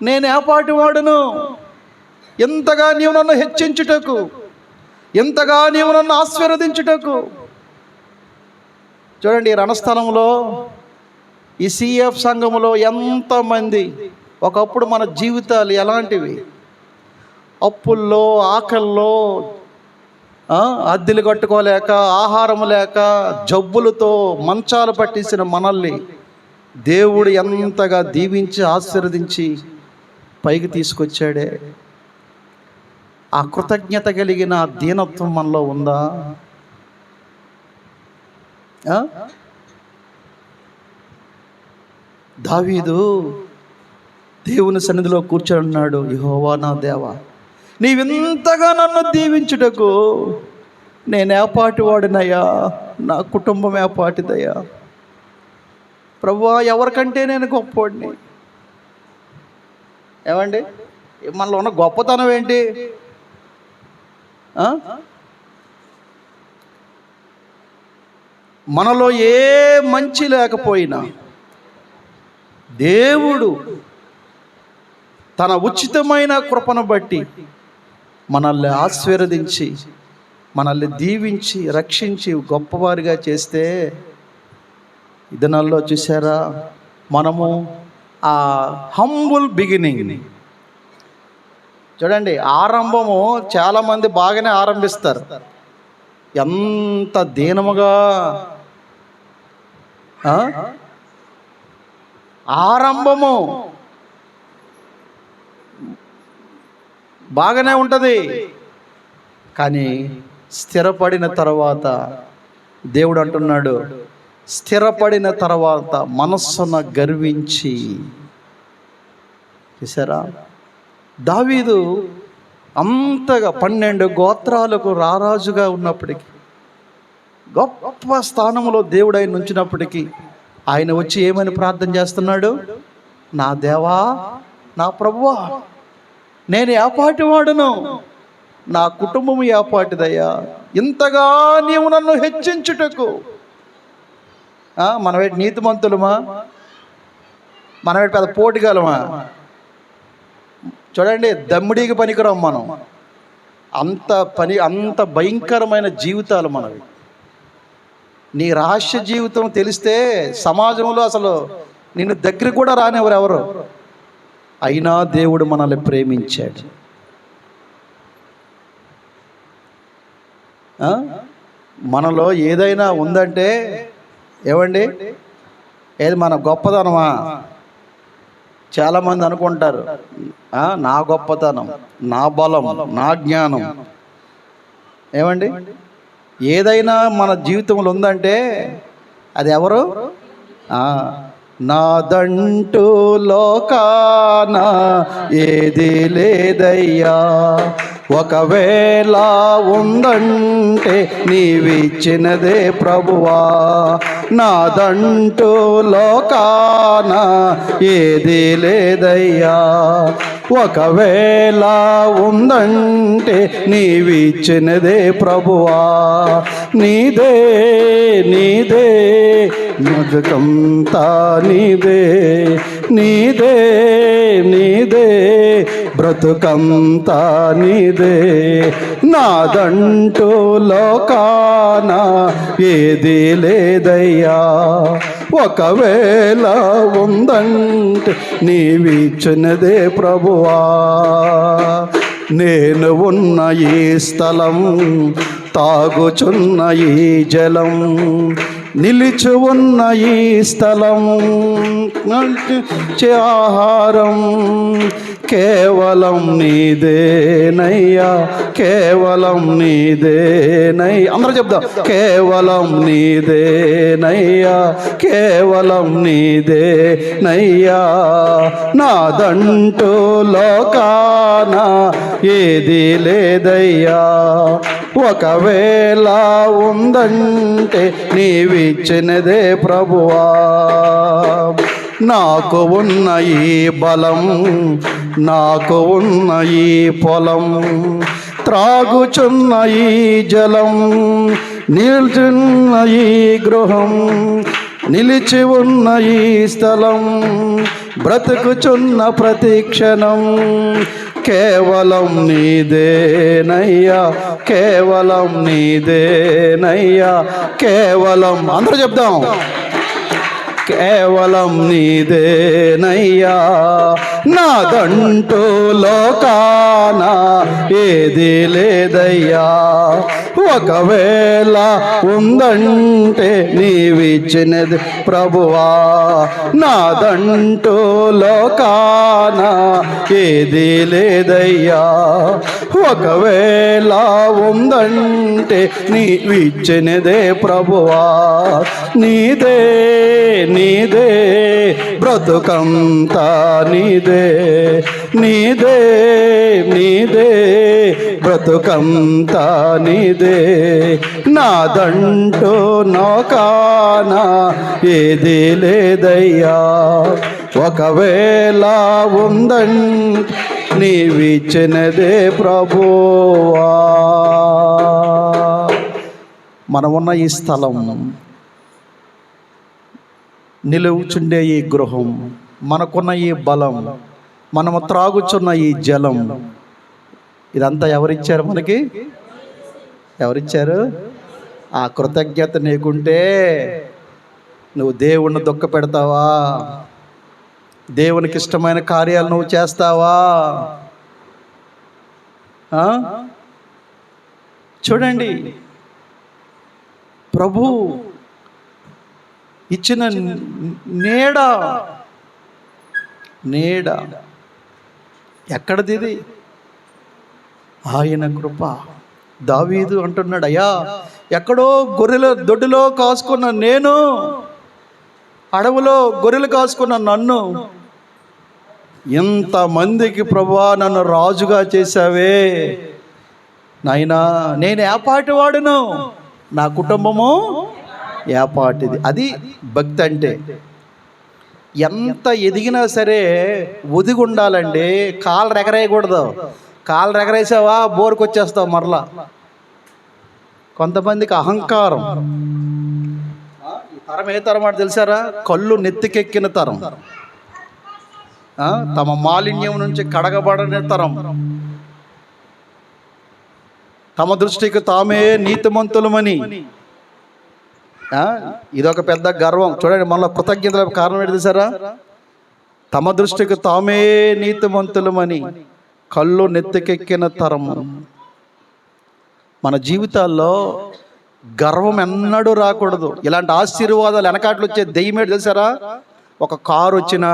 నేను ఏపాటి వాడును, ఎంతగా నీవు నన్ను హెచ్చించుటకు, ఎంతగా నీవు నన్ను ఆశీర్వదించుటకు. చూడండి, రణస్థలంలో ఈ సిఎఫ్ సంఘములో ఎంతమంది, ఒకప్పుడు మన జీవితాలు ఎలాంటివి, అప్పుల్లో, ఆకల్లో, అద్దెలు కట్టుకోలేక, ఆహారం లేక, జబ్బులతో మంచాలు పట్టేసిన మనల్ని దేవుడు ఎంతగా దీవించి ఆశీర్వదించి పైకి తీసుకొచ్చాడే. ఆ కృతజ్ఞత కలిగిన దీనత్వం మనలో ఉందా? దావీదు దేవుని సన్నిధిలో కూర్చొని, యెహోవా నా దేవా, నీవెంతగా నన్ను దీవించుటకు నేను ఏపాటి వాడినయ్యా, నా కుటుంబం ఏపాటిదయ్యా. ప్రభువా, ఎవరికంటే నేను గొప్పవాడిని. ఏమండి, మనలో ఉన్న గొప్పతనం ఏంటి? మనలో ఏ మంచి లేకపోయినా దేవుడు తన ఉచితమైన కృపను బట్టి మనల్ని ఆశీర్వదించి, మనల్ని దీవించి, రక్షించి గొప్పవారిగా చేస్తే, ఈ దినాల్లో చూసారా, మనము ఆ హంబుల్ బిగినింగ్ చూడండి. ఆరంభము చాలామంది బాగానే ఆరంభిస్తారు, ఎంత దీనముగా. ఆరంభము బాగానే ఉంటుంది, కానీ స్థిరపడిన తర్వాత దేవుడు అంటున్నాడు, స్థిరపడిన తర్వాత మనస్సున గర్వించి. చూసారా, దావీదు అంతగా 12 గోత్రాలకు రారాజుగా ఉన్నప్పటికీ, గొప్ప స్థానంలో దేవుడు ఆయన ఉంచినప్పటికీ, ఆయన వచ్చి ఏమని ప్రార్థన చేస్తున్నాడు? నా దేవా, నా ప్రభువా, నేను ఏపాటి వాడును, నా కుటుంబం ఏపాటిదయ్యా, ఇంతగా నీవు నన్ను హెచ్చించుటకు. మనమేటి నీతిమంతులమా? మనమేటి పెద్ద పోటీగలమా? చూడండి, దమ్ముడికి పనికిరాం మనం. అంత భయంకరమైన జీవితాలు మనవి. నీ రహస్య జీవితం తెలిస్తే సమాజంలో అసలు నిన్ను దగ్గర కూడా రానివ్వరు ఎవరు. అయినా దేవుడు మనల్ని ప్రేమించాడు. మనలో ఏదైనా ఉందంటే ఏమండి, ఏది మన గొప్పదనమా? చాలామంది అనుకుంటారు నా గొప్పతనం, నా బలం, నా జ్ఞానం. ఏమండి, ఏదైనా మన జీవితంలో ఉందంటే అది ఎవరు? నాదంటూ లోకాన ఏది లేదయ్యా, ఒకవేళ ఉందంటే నీవిచ్చినదే ప్రభువా. నాదంటూ లోకాన ఏది లేదయ్యా, ఒకవేళ ఉందంటే నీవిచ్చినదే ప్రభువా. నీదే నీదే బ్రతుకంతా నీదే, నీదే నీదే బ్రతుకంతా నీదే. నాదంటూ లోకాన ఏది లేదయ్యా, ఒకవేళ ఉందంటే నీవిచ్చినదే ప్రభువా. నేను ఉన్న ఈ స్థలం, తాగుచున్న ఈ జలం, నిలిచి ఉన్న ఈ స్థలం, ఆహారం కేవలం నీదేనయ్యా, కేవలం నీదేనయ్యా. అందరూ చెప్దాం, కేవలం నీదేనయ్యా, కేవలం నీదేనయ్యా. నాదంటూ లోకాన ఏది లేదయ్యా, ఒకవేళ ఉందంటే నీవిచ్చినదే ప్రభువా. నాకు ఉన్న ఈ బలం, నాకు ఉన్న ఈ పొలం, త్రాగుచున్న ఈ జలం, నిల్చున్న ఈ గృహం, నిలిచి ఉన్న ఈ స్థలం, బ్రతుకుచున్న ప్రతి క్షణం కేవలం నీదేనయ్యా, కేవలం నీదేనయ్యా, కేవలం. అందరూ చెప్దాం, కేవలం నీదేనయ్యా. నాదంటూ లోకాన ఏది లేదయ్యా, ఒకవేళ ఉందంటే నీవిచ్చినది ప్రభువా. నాదంటూ లోకాన ఏది లేదయ్యా, ఒకవేళ ఉందంటే నీవిచ్చినదే ప్రభువా. నీదే నీదే బ్రతుకంతా నీదే, నీదే నీదే బ్రతుకంతా నీదే. నాదంటూ లోకాన ఏది లేదయ్యా, ఒకవేళ ఉందంటే నీవిచ్చినదే ప్రభువా. మనమున్న ఈ స్థలం, నిలువుచుండే ఈ గృహం, మనకున్న ఈ బలం, మనము త్రాగుచున్న ఈ జలం, ఇదంతా ఎవరిచ్చారు మనకి? ఎవరిచ్చారు? ఆ కృతజ్ఞత నీకుంటే నువ్వు దేవుణ్ణి దుఃఖ పెడతావా? దేవునికి ఇష్టమైన కార్యాలు నువ్వు చేస్తావా? చూడండి, ప్రభు ఇచ్చిన నీడ, నీడ ఎక్కడిది? ఇది ఆయన కృప. దావీదు అంటున్నాడు, అయ్యా ఎక్కడో గొర్రెల దొడ్డిలో కాసుకున్న నేను, అడవులో గొర్రెలు కాసుకున్న నన్ను, ఇంతమందికి ప్రభువా నన్ను రాజుగా చేశావే నాయనా. నేను ఏపాటి వాడును, నా కుటుంబము ఏపాటిది. అది భక్తి అంటే. ఎంత ఎదిగినా సరే ఒదిగి ఉండాలండి. కాళ్ళు ఎగరేయకూడదు. కాళ్ళు ఎగరేసావా బోరుకు వచ్చేస్తావు మరలా. కొంతమందికి అహంకారం. ఈ తరం ఏ తరం అంటే తెలుసారా? కళ్ళు నెత్తికెక్కిన తరం, తమ మాలిన్యం నుంచి కడగబడని తరం, తమ దృష్టికి తామే నీతిమంతులమని. ఇదొక పెద్ద గర్వం. చూడండి, మనలో కృతజ్ఞతల కారణం ఏంటి తెలుసారా? తమ దృష్టికి తామే నీతిమంతులమని కళ్ళు నెత్తికెక్కిన తరము. మన జీవితాల్లో గర్వం ఎన్నడూ రాకూడదు. ఇలాంటి ఆశీర్వాదాలు వెనకాట్లు వచ్చే దెయ్యమేడు తెలుసారా? ఒక కారు వచ్చినా,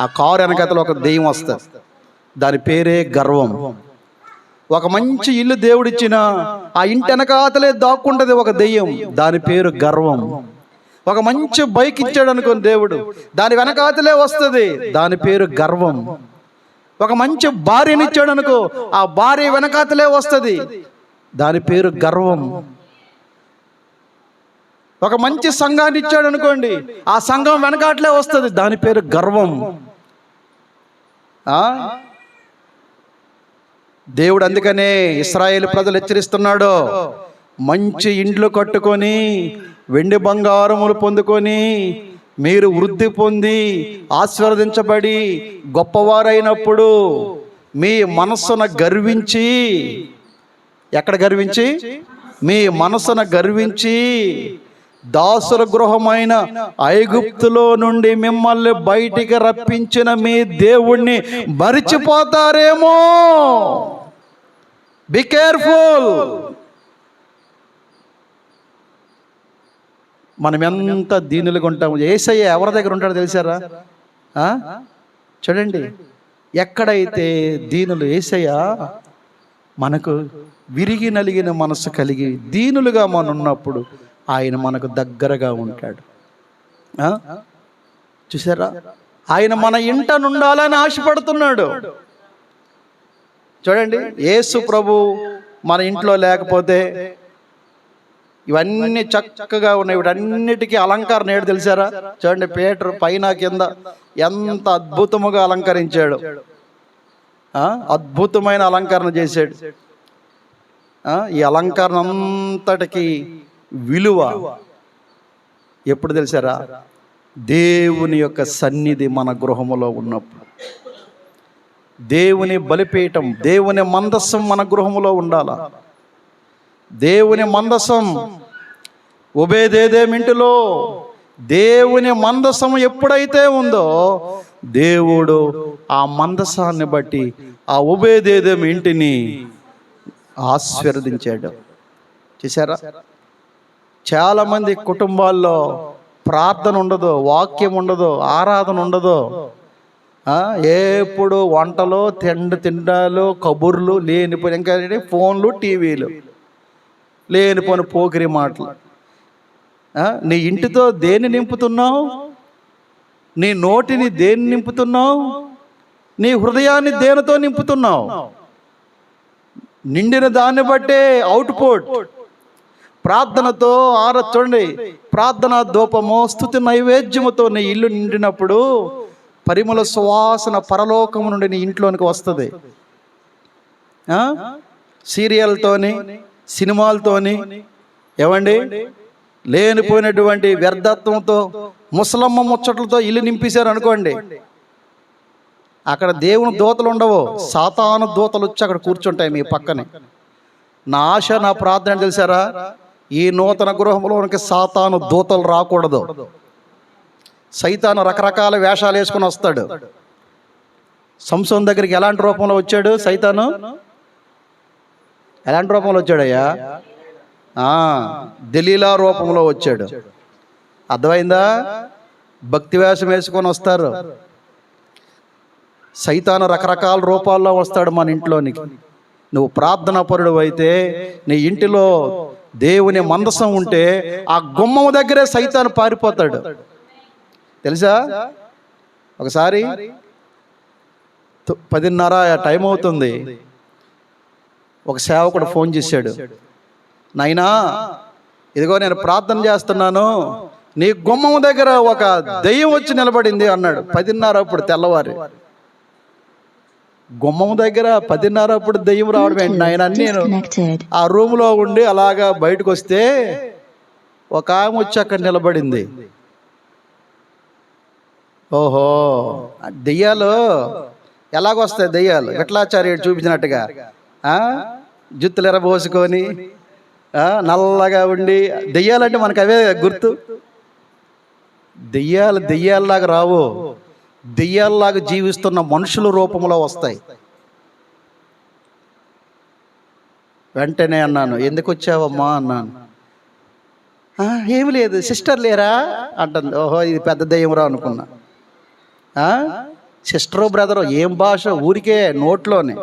ఆ కారు వెనకాతల ఒక దెయ్యం వస్తుంది, దాని పేరే గర్వం. ఒక మంచి ఇల్లు దేవుడిచ్చిన ఆ ఇంటి వెనకాతలే దాక్కుంటుంది ఒక దెయ్యం, దాని పేరు గర్వం. ఒక మంచి బైక్ ఇచ్చాడు అనుకోని దేవుడు, దాని వెనకాతలే వస్తుంది, దాని పేరు గర్వం. ఒక మంచి భార్యని ఇచ్చాడు అనుకో, ఆ భార్య వెనకాతలే వస్తుంది, దాని పేరు గర్వం. ఒక మంచి సంఘాన్ని ఇచ్చాడు అనుకోండి, ఆ సంఘం వెనకాతలే వస్తుంది, దాని పేరు గర్వం. దేవుడు అందుకనే ఇశ్రాయేలు ప్రజలు హెచ్చరిస్తున్నాడు, మంచి ఇండ్లు కట్టుకొని వెండి బంగారములు పొందుకొని మీరు వృద్ధి పొంది ఆశీర్వదించబడి గొప్పవారైనప్పుడు మీ మనస్సును గర్వించి, ఎక్కడ గర్వించి? మీ మనస్సును గర్వించి దాసుల గృహమైన ఐగుప్తులో నుండి మిమ్మల్ని బయటికి రప్పించిన మీ దేవుణ్ణి మరిచిపోతారేమో. Be careful. మనం ఎంత దీనులుగా ఉంటాము. యేసయ్య ఎవరి దగ్గర ఉంటాడో తెలిసారా? చూడండి, ఎక్కడైతే దీనులు, యేసయ్య మనకు విరిగి నలిగిన మనసు కలిగి దీనులుగా మనం ఉన్నప్పుడు ఆయన మనకు దగ్గరగా ఉంటాడు. చూసారా, ఆయన మన ఇంట నుండాలని ఆశపడుతున్నాడు. చూడండి, యేసు ప్రభు మన ఇంట్లో లేకపోతే ఇవన్నీ చక్కగా ఉన్నాయి, వీటన్నిటికీ అలంకరణ ఏడు తెలిసారా? చూడండి, పేటర్ పైన కింద ఎంత అద్భుతముగా అలంకరించాడు, అద్భుతమైన అలంకరణ చేశాడు. ఈ అలంకరణ అంతటికి విలువ ఎప్పుడు తెలిసారా? దేవుని యొక్క సన్నిధి మన గృహములో ఉన్నప్పుడు, దేవుని బలిపీఠం, దేవుని మందస్సం మన గృహములో ఉండాల. దేవుని మందసం ఒబేదేదోము ఇంటిలో దేవుని మందసం ఎప్పుడైతే ఉందో, దేవుడు ఆ మందసాన్ని బట్టి ఆ ఒబేదేదోము ఇంటిని ఆశీర్వదించాడు. చూసారా, చాలామంది కుటుంబాల్లో ప్రార్థన ఉండదు, వాక్యం ఉండదు, ఆరాధన ఉండదు. ఎప్పుడు వంటలు, తిండాలు, కబుర్లు, లేనిపోయిన ఇంకా ఫోన్లు, టీవీలు, లేనిపోయిన పోకిరి మాటలు. నీ ఇంటితో దేన్ని నింపుతున్నావు? నీ నోటిని దేన్ని నింపుతున్నావు? నీ హృదయాన్ని దేనితో నింపుతున్నావు? నిండిన దాన్ని బట్టే అవుట్పుట్. ప్రార్థనతో చూడండి, ప్రార్థన ధూపము, స్తుతి నైవేద్యముతో నీ ఇల్లు నిండినప్పుడు పరిమళ సువాసన పరలోకము నుండి నీ ఇంట్లోనికి వస్తుంది. సీరియల్తోని, సినిమాలతోని, ఏమండి, లేనిపోయినటువంటి వ్యర్థత్వంతో, ముసలమ్మ ముచ్చట్లతో ఇల్లు నింపేశారు అనుకోండి, అక్కడ దేవుని దూతలు ఉండవు, సాతాను దూతలు వచ్చి అక్కడ కూర్చుంటాయి మీ పక్కనే. నా ఆశ, నా ప్రార్థన తెలిసారా? ఈ నూతన గృహంలోనికి సాతాను దూతలు రాకూడదు. సైతాను రకరకాల వేషాలు వేసుకుని వస్తాడు. సంసోన్ దగ్గరికి ఎలాంటి రూపంలో వచ్చాడు సైతాను? ఎలాంటి రూపంలో వచ్చాడయ్యా? దలీలా రూపంలో వచ్చాడు. అర్థమైందా? భక్తి వేషం వేసుకొని వస్తారు. సైతాను రకరకాల రూపాల్లో వస్తాడు మన ఇంట్లోనికి. నువ్వు ప్రార్థనా పరుడు అయితే, నీ ఇంటిలో దేవుని మందసం ఉంటే, ఆ గుమ్మం దగ్గరే సైతాను పారిపోతాడు. తెలుసా? ఒకసారి 10:30 టైం అవుతుంది, ఒక సేవకుడు ఫోన్ చేశాడు. నాయనా, ఇదిగో నేను ప్రార్థన చేస్తున్నాను, నీ గుమ్మం దగ్గర ఒక దెయ్యం వచ్చి నిలబడింది అన్నాడు. 10:30 అప్పుడు, తెల్లవారి. గుమ్మం దగ్గర 10:30 అప్పుడు దెయ్యం రావడం ఏంటి నాయన? నేను ఆ రూమ్లో ఉండి అలాగా బయటకు వస్తే ఒక ఆమె వచ్చి అక్కడ నిలబడింది. ఓహో, దెయ్యాలు ఎలాగొస్తాయి? దెయ్యాలు విఠలాచార్యుడు చూపించినట్టుగా జుత్తులు ఎరబోసుకొని నల్లగా ఉండి, దెయ్యాలంటే మనకు అవే గుర్తు. దెయ్యాల్లాగా రావు, దెయ్యాల్లాగా జీవిస్తున్న మనుషుల రూపంలో వస్తాయి. వెంటనే అన్నాను, ఎందుకు వచ్చావమ్మా అన్నాను. ఏమి లేదు, సిస్టర్ లేరా అంటుంది. ఓహో, ఇది పెద్ద దెయ్యం రా అనుకున్నా. సిస్టరు బ్రదరు ఏం భాష, ఊరికే నోట్లోనే.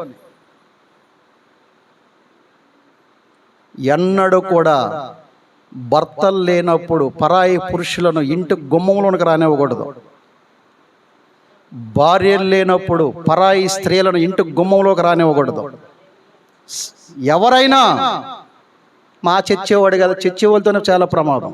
ఎన్నడూ కూడా భర్తలు లేనప్పుడు పరాయి పురుషులను ఇంటి గుమ్మంలోనికి రానివ్వకూడదు. భార్యలు లేనప్పుడు పరాయి స్త్రీలను ఇంటి గుమ్మంలోకి రానివ్వకూడదు. ఎవరైనా మా చచ్చేవాడు కదా, చచ్చేవాళ్ళతోనే చాలా ప్రమాదం.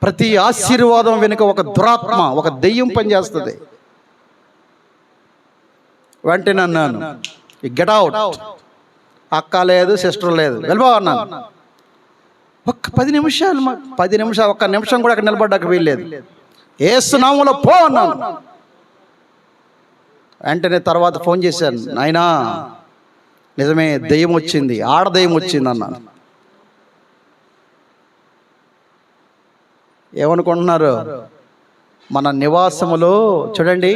ప్రతి ఆశీర్వాదం వెనుక ఒక దురాత్మ, ఒక దెయ్యం పనిచేస్తుంది. వెంటనే అన్నాను, గెట్ అవుట్. అక్క లేదు, సిస్టర్ లేదు, వెళ్ళిపో అన్నాను. ఒక్క 10 నిమిషాలు, 10 నిమిషాలు, ఒక్క నిమిషం కూడా అక్కడ నిలబడ్డాక వీల్లేదు. ఏసునామములో పో అన్నాను. వెంటనే తర్వాత ఫోన్ చేశాను, నాయనా నిజమే దెయ్యం వచ్చింది, ఆడ దెయ్యం వచ్చింది అన్నాను. ఏమనుకుంటున్నారు? మన నివాసములో చూడండి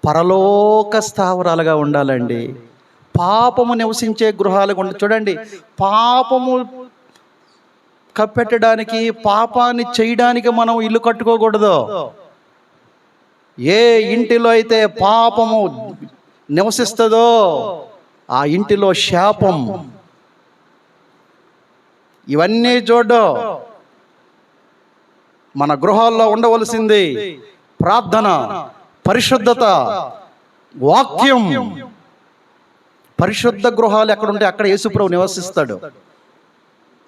పరలోక స్థావరాలుగా ఉండాలండి. పాపము నివసించే గృహాలుగా చూడండి. పాపము కప్పెట్టడానికి, పాపాన్ని చేయడానికి మనం ఇల్లు కట్టుకోకూడదు. ఏ ఇంటిలో అయితే పాపము నివసిస్తుందో ఆ ఇంటిలో శాపం. ఇవన్నీ చూడు. మన గృహాల్లో ఉండవలసింది ప్రార్థన, పరిశుద్ధత, వాక్యం. పరిశుద్ధ గృహాలు ఎక్కడుంటే అక్కడ యేసుప్రభు నివసిస్తాడు.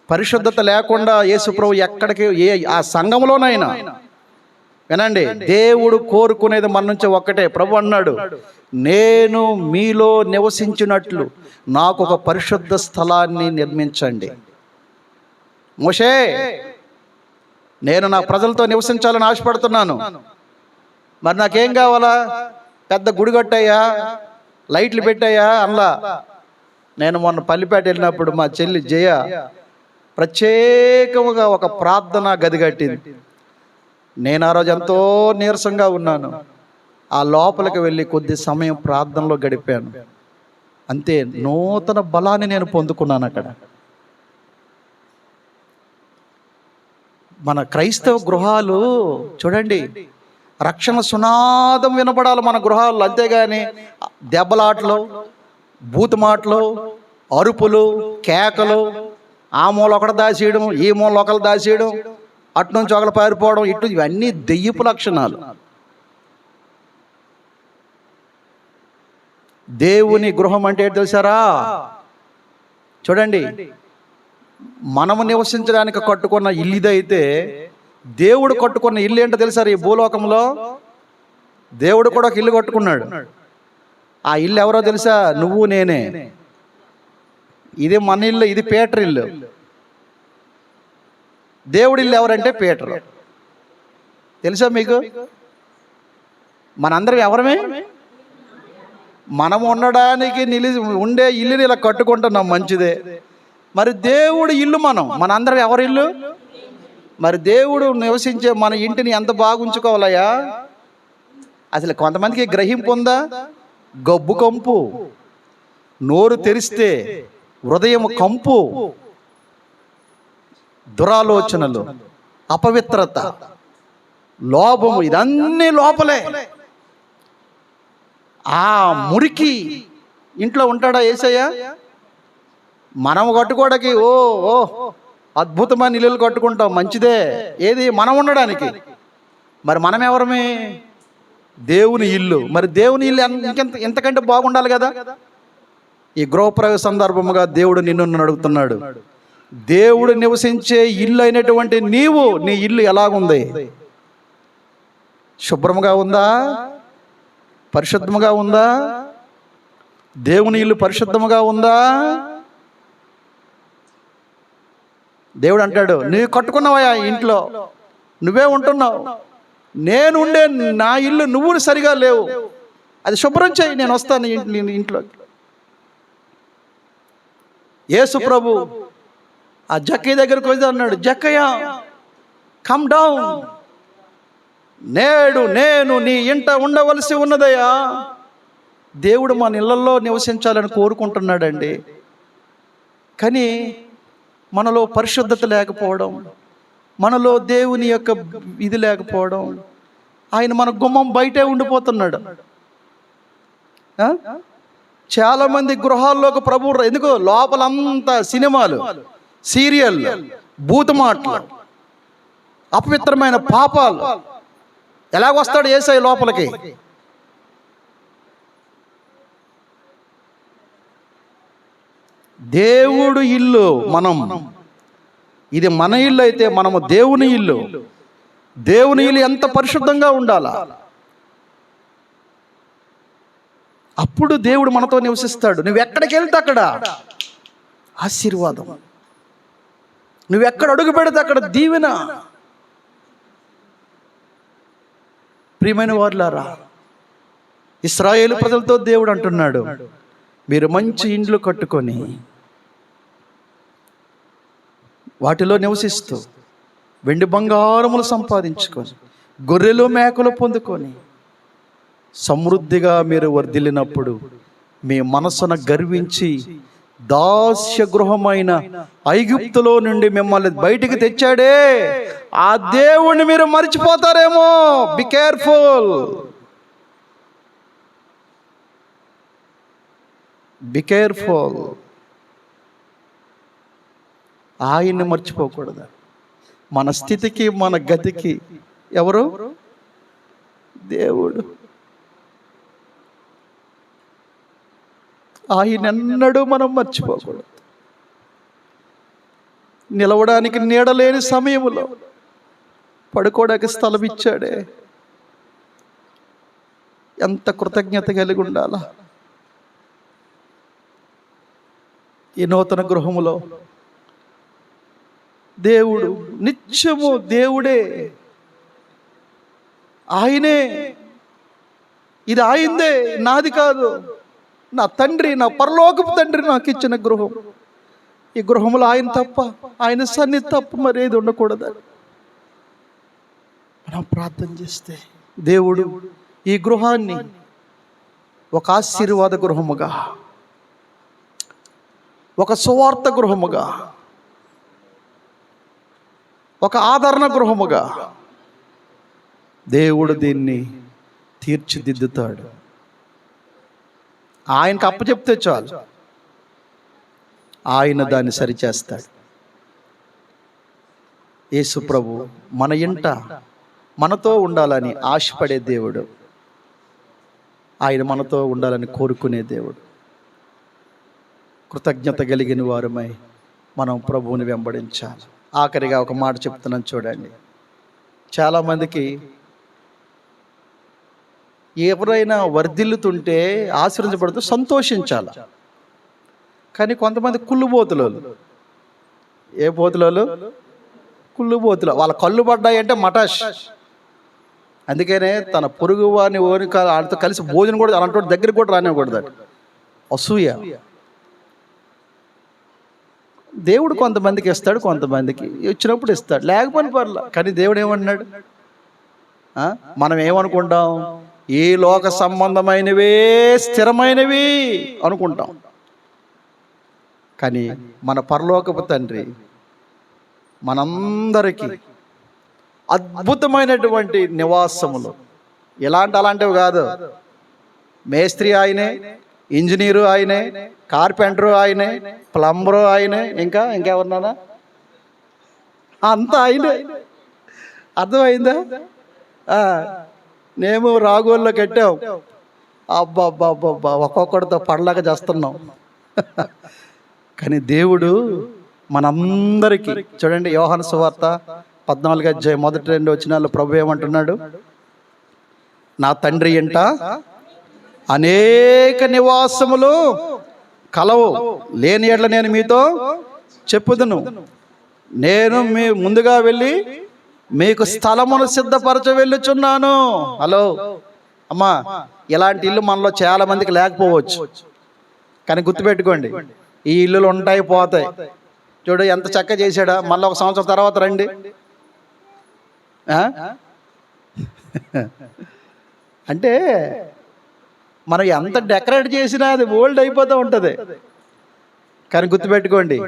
పరిశుద్ధత లేకుండా యేసుప్రభు ఎక్కడికి, ఆ సంఘంలోనైనా వినండి, దేవుడు కోరుకునేది మన నుంచి ఒక్కటే. ప్రభు అన్నాడు, నేను మీలో నివసించినట్లు నాకు ఒక పరిశుద్ధ స్థలాన్ని నిర్మించండి. మోషే, నేను నా ప్రజలతో నివసించాలని ఆశపడుతున్నాను, మరి నాకేం కావాలా? పెద్ద గుడి కట్టాయా, లైట్లు పెట్టాయా అనలా. నేను మొన్న పల్లిపేట వెళ్ళినప్పుడు మా చెల్లి జయ ప్రత్యేకముగా ఒక ప్రార్థన గది కట్టింది. నేను ఆ రోజు ఎంతో నీరసంగా ఉన్నాను. ఆ లోపలికి వెళ్ళి కొద్ది సమయం ప్రార్థనలో గడిపాను. అంతే, నూతన బలాన్ని నేను పొందుకున్నాను అక్కడ. మన క్రైస్తవ గృహాలు చూడండి, రక్షణ సునాదం వినపడాలి మన గృహాల్లో. అంతేగాని దెబ్బలాటలు, బూతుమాటలు, అరుపులు, కేకలు, ఆ మూల ఒకటి దాచేయడం, ఈ మూల ఒకరు దాచేయడం, అటు నుంచి ఒకరు పారిపోవడం, ఇటు, ఇవన్నీ దెయ్యపు లక్షణాలు. దేవుని గృహం అంటే ఏంటి తెలుసారా? చూడండి, మనము నివసించడానికి కట్టుకున్న ఇల్లు ఇదైతే, దేవుడు కట్టుకున్న ఇల్లు ఏంటో తెలుసా? ఈ భూలోకంలో దేవుడు కూడా ఒక ఇల్లు కట్టుకున్నాడు. ఆ ఇల్లు ఎవరో తెలుసా? నువ్వు నేనే. ఇది మన ఇల్లు, ఇది పీటర్ ఇల్లు. దేవుడి ఇల్లు ఎవరంటే పీటర్. తెలుసా మీకు? మనందరం ఎవరమే? మనం ఉండడానికి ఉండే ఇల్లుని ఇలా కట్టుకుంటున్నాం, మంచిదే. మరి దేవుడు ఇల్లు మనందరం ఎవరి ఇల్లు? మరి దేవుడు నివసించే మన ఇంటిని ఎంత బాగుంచుకోవాలయ్యా? అసలు కొంతమందికి గ్రహింపు ఉందా? గబ్బు కంపు, నోరు తెరిస్తే హృదయం కంపు, దురాలోచనలు, అపవిత్రత, లోభము, ఇదన్నీ లోపలే. ఆ మురికి ఇంట్లో ఉంటాడా యేసయ్య? మనం కట్టుకోవడానికి ఓ అద్భుతమైన ఇల్లులు కట్టుకుంటాం, మంచిదే. ఏది మనం ఉండడానికి? మరి మనం ఎవరమే? దేవుని ఇల్లు. మరి దేవుని ఇల్లు ఇంతకంటే బాగుండాలి కదా. ఈ గృహప్రవేశ సందర్భముగా దేవుడు నిన్ను అడుగుతున్నాడు, దేవుడు నివసించే ఇల్లు అయినటువంటి నీవు, నీ ఇల్లు ఎలాగుంది? శుభ్రముగా ఉందా? పరిశుద్ధముగా ఉందా? దేవుని ఇల్లు పరిశుద్ధముగా ఉందా? దేవుడు అంటాడు, నువ్వు కట్టుకున్నావా ఇంట్లో, నువ్వే ఉంటున్నావు, నేను ఉండే నా ఇల్లు నువ్వు సరిగా లేవు, అది శుభ్రం చేయి, నేను వస్తాను ఇంట్లో. యేసు ప్రభు ఆ జక్కయ్య దగ్గరకు వచ్చి అన్నాడు, జక్కయ్య కమ్ డౌన్, నేడు నేను నీ ఇంట ఉండవలసి ఉన్నదయ్యా. దేవుడు మన ఇళ్లలో నివసించాలని కోరుకుంటున్నాడండి. కానీ మనలో పరిశుద్ధత లేకపోవడం, మనలో దేవుని యొక్క ఇది లేకపోవడం. ఆయన మన గుమ్మం బయటే ఉండిపోతున్నాడు. చాలామంది గృహాల్లోకి ప్రభు ఎందుకు లోపలంతా సినిమాలు, సీరియల్, బూతుమాటలు, అపవిత్రమైన పాపాలు. ఎలాగొస్తాడు యేసయ్య లోపలికి? దేవుడు ఇల్లు మనం, ఇది మన ఇల్లు అయితే మనము దేవుని ఇల్లు. దేవుని ఇల్లు ఎంత పరిశుద్ధంగా ఉండాలా, అప్పుడు దేవుడు మనతో నివసిస్తాడు. నువ్వు ఎక్కడికి వెళ్తే అక్కడ ఆశీర్వాదం, నువ్వు ఎక్కడ అడుగు పెడితే అక్కడ దీవెన. ప్రియమైన వారులారా, ఇశ్రాయేలు ప్రజలతో దేవుడు అంటున్నాడు, మీరు మంచి ఇండ్లు కట్టుకొని వాటిలో నివసిస్తూ వెండి బంగారములు సంపాదించుకొని గొర్రెలు మేకలు పొందుకొని సమృద్ధిగా మీరు వర్ధిల్లినప్పుడు మీ మనసున గర్వించి దాస్య గృహమైన ఐగుప్తులో నుండి మిమ్మల్ని బయటికి తెచ్చాడే ఆ దేవుణ్ణి మీరు మర్చిపోతారేమో. Be careful, be careful. ఆయన్ని మర్చిపోకూడదు. మన స్థితికి మన గతికి ఎవరు? దేవుడు. ఆయనెన్నడూ మనం మర్చిపోకూడదు. నిలవడానికి నీడలేని సమయంలో పడుకోవడానికి స్థలం ఇచ్చాడే, ఎంత కృతజ్ఞత కలిగి ఉండాలా. ఈ నూతన గృహములో దేవుడు నిత్యము దేవుడే, ఆయనే. ఇది ఆయిందే, నాది కాదు. నా తండ్రి, నా పరలోకపు తండ్రి నాకు ఇచ్చిన గృహం. ఈ గృహంలో ఆయన తప్ప, ఆయన సన్నిధి తప్ప మరేది ఉండకూడదు. మనం ప్రార్థన చేస్తే దేవుడు ఈ గృహాన్ని ఒక ఆశీర్వాద గృహముగా, ఒక సువార్త గృహముగా, ఒక ఆదరణ గృహముగా దేవుడు దీన్ని తీర్చిదిద్దుతాడు. ఆయనకు అప్పచెప్తే చాలు, ఆయన దాన్ని సరిచేస్తాడు. యేసు ప్రభు మన ఇంట మనతో ఉండాలని ఆశపడే దేవుడు, ఆయన మనతో ఉండాలని కోరుకునే దేవుడు. కృతజ్ఞత కలిగిన వారమై మనం ప్రభువుని వెంబడించాలి. ఆఖరిగా ఒక మాట చెప్తున్నాను చూడండి. చాలామందికి ఎవరైనా వర్ధిల్లుతుంటే ఆశీర్వదించబడుతూ సంతోషించాలి. కానీ కొంతమంది కుళ్ళుబోతులు. ఏ బోతులు? కుళ్ళుబోతులు. వాళ్ళ కళ్ళు పడ్డాయంటే మటాష్. అందుకనే తన పొరుగు వారిని వాళ్ళతో కలిసి భోజనం కూడా అలాంటి దగ్గరికి కూడా రానివ్వకూడదు. అసూయ. దేవుడు కొంతమందికి ఇస్తాడు, కొంతమందికి ఇచ్చినప్పుడు ఇస్తాడు, లేకపోయినా పర్లా. కానీ దేవుడు ఏమన్నాడు? మనం ఏమనుకుంటాం? ఈ లోక సంబంధమైనవే స్థిరమైనవి అనుకుంటాం. కానీ మన పరలోకపు తండ్రి మనందరికీ అద్భుతమైనటువంటి నివాసములు, అలాంటివి కాదు. మేస్త్రి ఆయనే, ఇంజనీరు ఆయనే, కార్పెంటరు ఆయనే, ప్లంబరు ఆయనే, ఇంకెవరినానా అంతా ఆయనే. అర్థమైందా? మేము రాగోల్లో కట్టాం, అబ్బా ఒక్కొక్కడితో పడలాగా చేస్తున్నాం. కానీ దేవుడు మనందరికీ చూడండి, యోహాను సువార్త 14 మొదటి 2 వచనాల్లో ప్రభు ఏమంటున్నాడు? నా తండ్రి ఇంట అనేక నివాసములు కలవు, లేని ఎడ్ల నేను మీతో చెప్పుదును. నేను మీ ముందుగా వెళ్ళి మీకు స్థలమును సిద్ధపరచ వెళ్ళుచున్నాను. హలో అమ్మా, ఇలాంటి ఇల్లు మనలో చాలా మందికి లేకపోవచ్చు. కానీ గుర్తుపెట్టుకోండి, ఈ ఇల్లులు ఉంటాయి, పోతాయి. చూడు ఎంత చక్కగా చేశాడా, మళ్ళీ 1 సంవత్సరం తర్వాత రండి. అంటే మనం ఎంత డెకరేట్ చేసినా అది ఓల్డ్ అయిపోతూ ఉంటుంది. కానీ గుర్తుపెట్టుకోండి,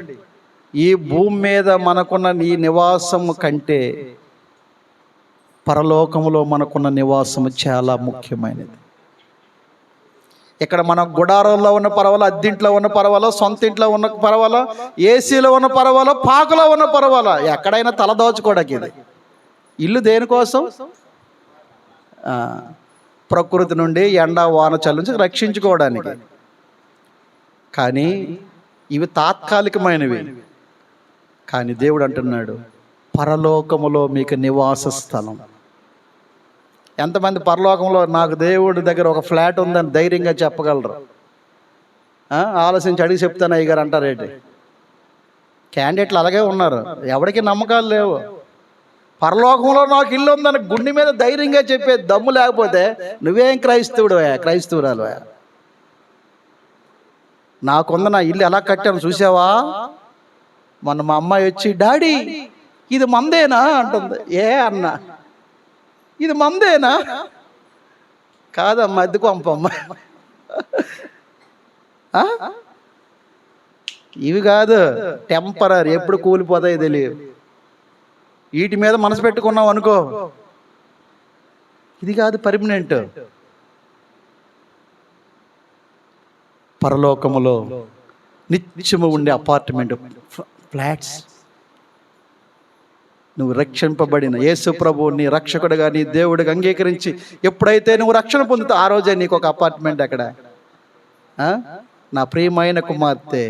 ఈ భూమి మీద మనకున్న ఈ నివాసము కంటే పరలోకములో మనకున్న నివాసము చాలా ముఖ్యమైనది. ఇక్కడ మనం గుడారంలో ఉన్న పర్వాలో, అద్దింట్లో ఉన్న పర్వాలో, సొంత ఇంట్లో ఉన్న పర్వాలో, ఏసీలో ఉన్న పర్వాలో, పాకలో ఉన్న పర్వాలో, ఎక్కడైనా తలదోచుకోవడానికి. ఇది ఇల్లు దేనికోసం? ప్రకృతి నుండి ఎండ వాన చలి నుంచి రక్షించుకోవడానికి. కానీ ఇవి తాత్కాలికమైనవి. కానీ దేవుడు అంటున్నాడు, పరలోకములో మీకు నివాస స్థలం. ఎంతమంది పరలోకంలో నాకు దేవుడి దగ్గర ఒక ఫ్లాట్ ఉందని ధైర్యంగా చెప్పగలరు? ఆలోచించి అడిగి చెప్తాను అయ్య గారు అంటారేంటి? క్యాండిడేట్లు అలాగే ఉన్నారు, ఎవరికి నమ్మకాలు లేవు. పరలోకంలో నాకు ఇల్లు ఉందని గుండె మీద ధైర్యంగా చెప్పే దమ్ము లేకపోతే నువ్వేం క్రైస్తవురాలు? నాకుంది, నా ఇల్లు ఎలా కట్టాను చూసావా? మొన్న మా అమ్మాయి వచ్చి, డాడీ ఇది మందేనా అంటుంది. ఏ అన్న, ఇది మందేనా? కాదమ్మా, అద్దెకు పంపమ్మ. ఇవి కాదు, టెంపరరీ, ఎప్పుడు కూలిపోతాయి తెలియదు. వీటి మీద మనసు పెట్టుకున్నావు అనుకో, ఇది కాదు పర్మనెంట్. పరలోకములో నిత్యము ఉండే అపార్ట్మెంట్, ఫ్లాట్స్. నువ్వు రక్షింపబడిన యేసు ప్రభువు నీ రక్షకుడుగా, నీ దేవుడిగా అంగీకరించి ఎప్పుడైతే నువ్వు రక్షణ పొందుతావు, ఆ రోజే నీకు ఒక అపార్ట్మెంట్ అక్కడ. నా ప్రియమైన కుమార్తె